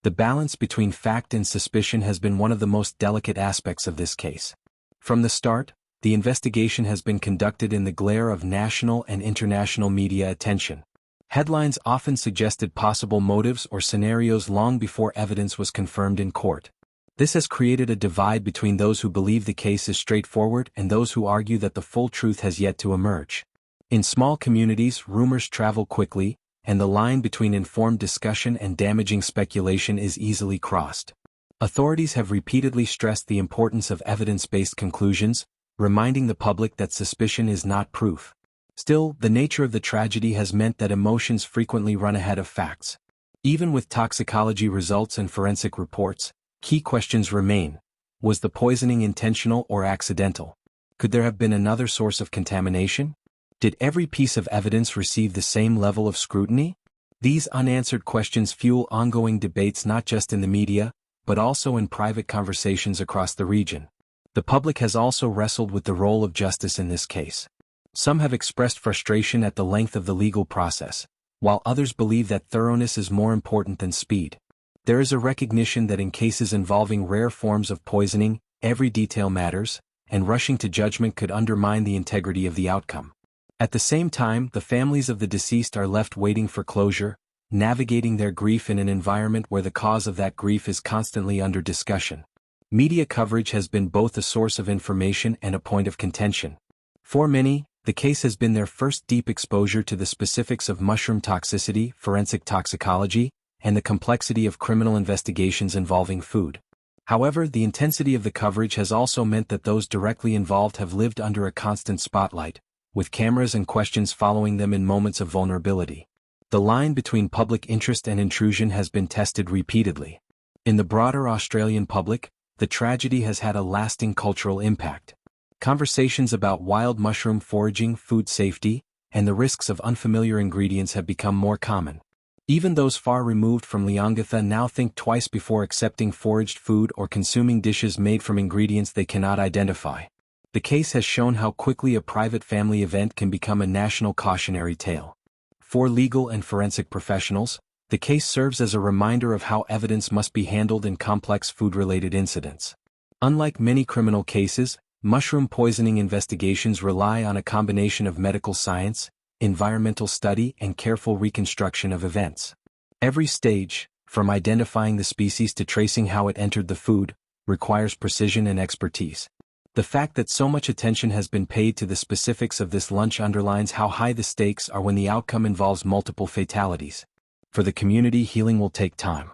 The balance between fact and suspicion has been one of the most delicate aspects of this case. From the start, the investigation has been conducted in the glare of national and international media attention. Headlines often suggested possible motives or scenarios long before evidence was confirmed in court. This has created a divide between those who believe the case is straightforward and those who argue that the full truth has yet to emerge. In small communities, rumors travel quickly, and the line between informed discussion and damaging speculation is easily crossed. Authorities have repeatedly stressed the importance of evidence-based conclusions, reminding the public that suspicion is not proof. Still, the nature of the tragedy has meant that emotions frequently run ahead of facts. Even with toxicology results and forensic reports, key questions remain. Was the poisoning intentional or accidental? Could there have been another source of contamination? Did every piece of evidence receive the same level of scrutiny? These unanswered questions fuel ongoing debates not just in the media, but also in private conversations across the region. The public has also wrestled with the role of justice in this case. Some have expressed frustration at the length of the legal process, while others believe that thoroughness is more important than speed. There is a recognition that in cases involving rare forms of poisoning, every detail matters, and rushing to judgment could undermine the integrity of the outcome. At the same time, the families of the deceased are left waiting for closure, navigating their grief in an environment where the cause of that grief is constantly under discussion. Media coverage has been both a source of information and a point of contention. For many, the case has been their first deep exposure to the specifics of mushroom toxicity, forensic toxicology, and the complexity of criminal investigations involving food. However, the intensity of the coverage has also meant that those directly involved have lived under a constant spotlight, with cameras and questions following them in moments of vulnerability. The line between public interest and intrusion has been tested repeatedly. In the broader Australian public, the tragedy has had a lasting cultural impact. Conversations about wild mushroom foraging, food safety, and the risks of unfamiliar ingredients have become more common. Even those far removed from Leongatha now think twice before accepting foraged food or consuming dishes made from ingredients they cannot identify. The case has shown how quickly a private family event can become a national cautionary tale. For legal and forensic professionals, the case serves as a reminder of how evidence must be handled in complex food-related incidents. Unlike many criminal cases, mushroom poisoning investigations rely on a combination of medical science, environmental study, and careful reconstruction of events. Every stage, from identifying the species to tracing how it entered the food, requires precision and expertise. The fact that so much attention has been paid to the specifics of this lunch underlines how high the stakes are when the outcome involves multiple fatalities. For the community, healing will take time.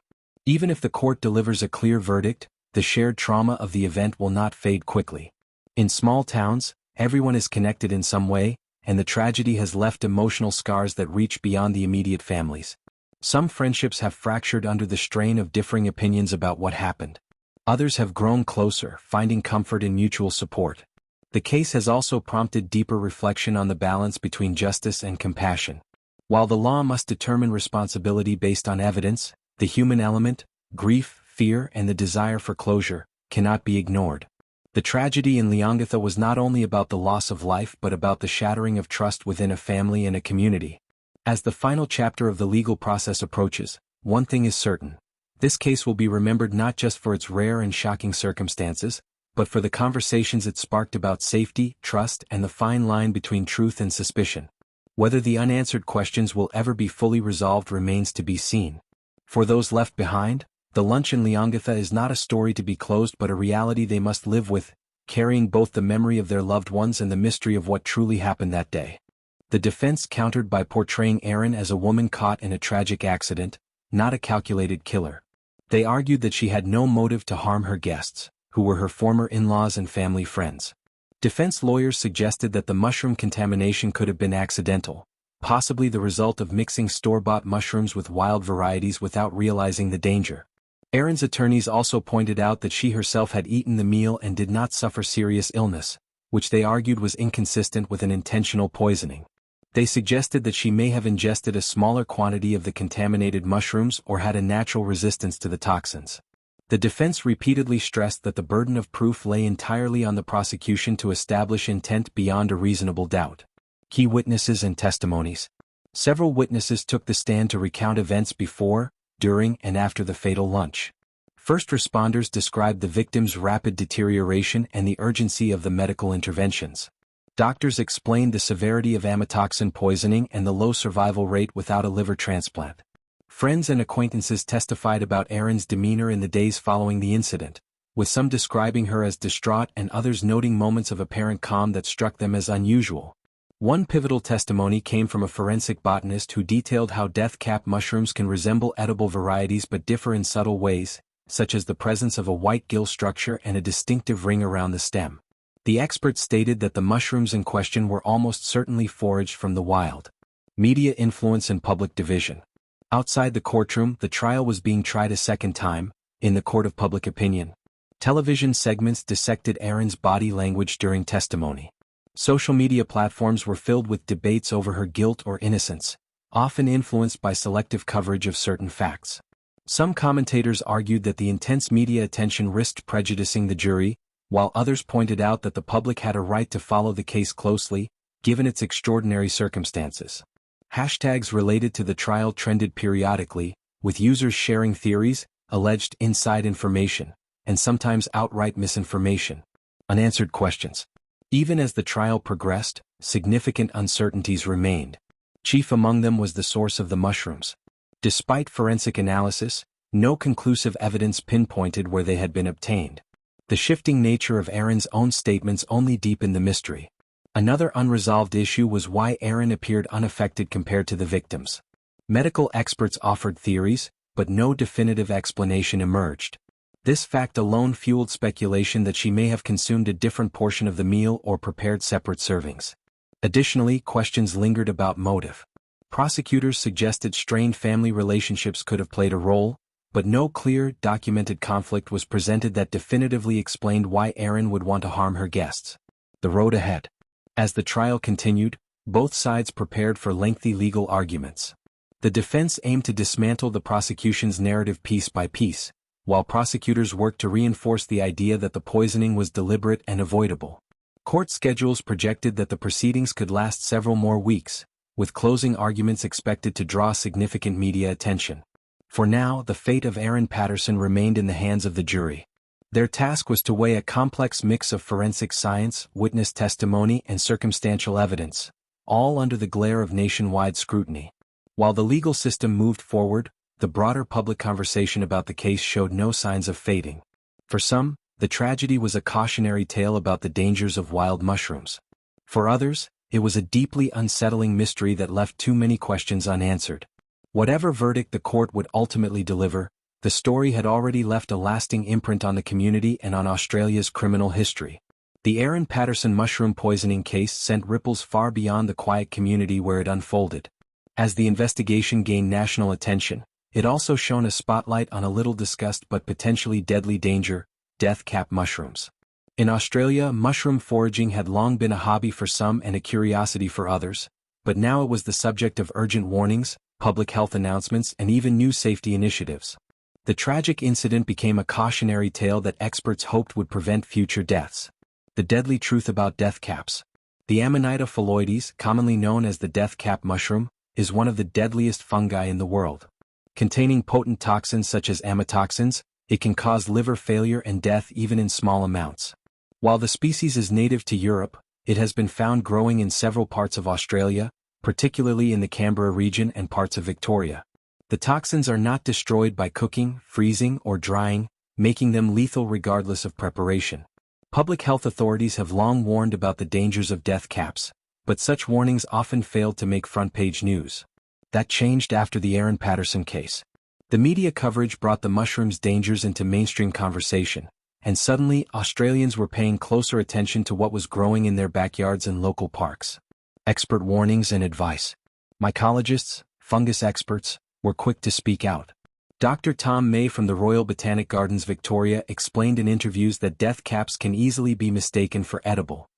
Even if the court delivers a clear verdict, the shared trauma of the event will not fade quickly. In small towns, everyone is connected in some way, and the tragedy has left emotional scars that reach beyond the immediate families. Some friendships have fractured under the strain of differing opinions about what happened. Others have grown closer, finding comfort in mutual support. The case has also prompted deeper reflection on the balance between justice and compassion. While the law must determine responsibility based on evidence, the human element, grief, fear, and the desire for closure, cannot be ignored. The tragedy in Leongatha was not only about the loss of life but about the shattering of trust within a family and a community. As the final chapter of the legal process approaches, one thing is certain. This case will be remembered not just for its rare and shocking circumstances, but for the conversations it sparked about safety, trust, and the fine line between truth and suspicion. Whether the unanswered questions will ever be fully resolved remains to be seen. For those left behind, the lunch in Leongatha is not a story to be closed but a reality they must live with, carrying both the memory of their loved ones and the mystery of what truly happened that day. The defense countered by portraying Erin as a woman caught in a tragic accident, not a calculated killer. They argued that she had no motive to harm her guests, who were her former in-laws and family friends. Defense lawyers suggested that the mushroom contamination could have been accidental, possibly the result of mixing store-bought mushrooms with wild varieties without realizing the danger. Erin's attorneys also pointed out that she herself had eaten the meal and did not suffer serious illness, which they argued was inconsistent with an intentional poisoning. They suggested that she may have ingested a smaller quantity of the contaminated mushrooms or had a natural resistance to the toxins. The defense repeatedly stressed that the burden of proof lay entirely on the prosecution to establish intent beyond a reasonable doubt. Key witnesses and testimonies. Several witnesses took the stand to recount events before, during, and after the fatal lunch. First responders described the victim's rapid deterioration and the urgency of the medical interventions. Doctors explained the severity of amatoxin poisoning and the low survival rate without a liver transplant. Friends and acquaintances testified about Erin's demeanor in the days following the incident, with some describing her as distraught and others noting moments of apparent calm that struck them as unusual. One pivotal testimony came from a forensic botanist who detailed how death-cap mushrooms can resemble edible varieties but differ in subtle ways, such as the presence of a white gill structure and a distinctive ring around the stem. The expert stated that the mushrooms in question were almost certainly foraged from the wild. Media influence and public division. Outside the courtroom, the trial was being tried a second time, in the court of public opinion. Television segments dissected Erin's body language during testimony. Social media platforms were filled with debates over her guilt or innocence, often influenced by selective coverage of certain facts. Some commentators argued that the intense media attention risked prejudicing the jury, while others pointed out that the public had a right to follow the case closely, given its extraordinary circumstances. Hashtags related to the trial trended periodically, with users sharing theories, alleged inside information, and sometimes outright misinformation. Unanswered questions. Even as the trial progressed, significant uncertainties remained. Chief among them was the source of the mushrooms. Despite forensic analysis, no conclusive evidence pinpointed where they had been obtained. The shifting nature of Erin's own statements only deepened the mystery. Another unresolved issue was why Erin appeared unaffected compared to the victims. Medical experts offered theories, but no definitive explanation emerged. This fact alone fueled speculation that she may have consumed a different portion of the meal or prepared separate servings. Additionally, questions lingered about motive. Prosecutors suggested strained family relationships could have played a role, but no clear, documented conflict was presented that definitively explained why Erin would want to harm her guests. The road ahead. As the trial continued, both sides prepared for lengthy legal arguments. The defense aimed to dismantle the prosecution's narrative piece by piece, while prosecutors worked to reinforce the idea that the poisoning was deliberate and avoidable. Court schedules projected that the proceedings could last several more weeks, with closing arguments expected to draw significant media attention. For now, the fate of Erin Patterson remained in the hands of the jury. Their task was to weigh a complex mix of forensic science, witness testimony, and circumstantial evidence, all under the glare of nationwide scrutiny. While the legal system moved forward, the broader public conversation about the case showed no signs of fading. For some, the tragedy was a cautionary tale about the dangers of wild mushrooms. For others, it was a deeply unsettling mystery that left too many questions unanswered. Whatever verdict the court would ultimately deliver, the story had already left a lasting imprint on the community and on Australia's criminal history. The Erin Patterson mushroom poisoning case sent ripples far beyond the quiet community where it unfolded. As the investigation gained national attention, it also shone a spotlight on a little-discussed but potentially deadly danger: death cap mushrooms. In Australia, mushroom foraging had long been a hobby for some and a curiosity for others, but now it was the subject of urgent warnings, public health announcements, and even new safety initiatives. The tragic incident became a cautionary tale that experts hoped would prevent future deaths. The deadly truth about death caps. The Amanita phalloides, commonly known as the death cap mushroom, is one of the deadliest fungi in the world. Containing potent toxins such as amatoxins, it can cause liver failure and death even in small amounts. While the species is native to Europe, it has been found growing in several parts of Australia, particularly in the Canberra region and parts of Victoria. The toxins are not destroyed by cooking, freezing, or drying, making them lethal regardless of preparation. Public health authorities have long warned about the dangers of death caps, but such warnings often failed to make front-page news. That changed after the Erin Patterson case. The media coverage brought the mushroom's dangers into mainstream conversation, and suddenly Australians were paying closer attention to what was growing in their backyards and local parks. Expert warnings and advice. Mycologists, fungus experts, were quick to speak out. Dr. Tom May from the Royal Botanic Gardens Victoria explained in interviews that death caps can easily be mistaken for edible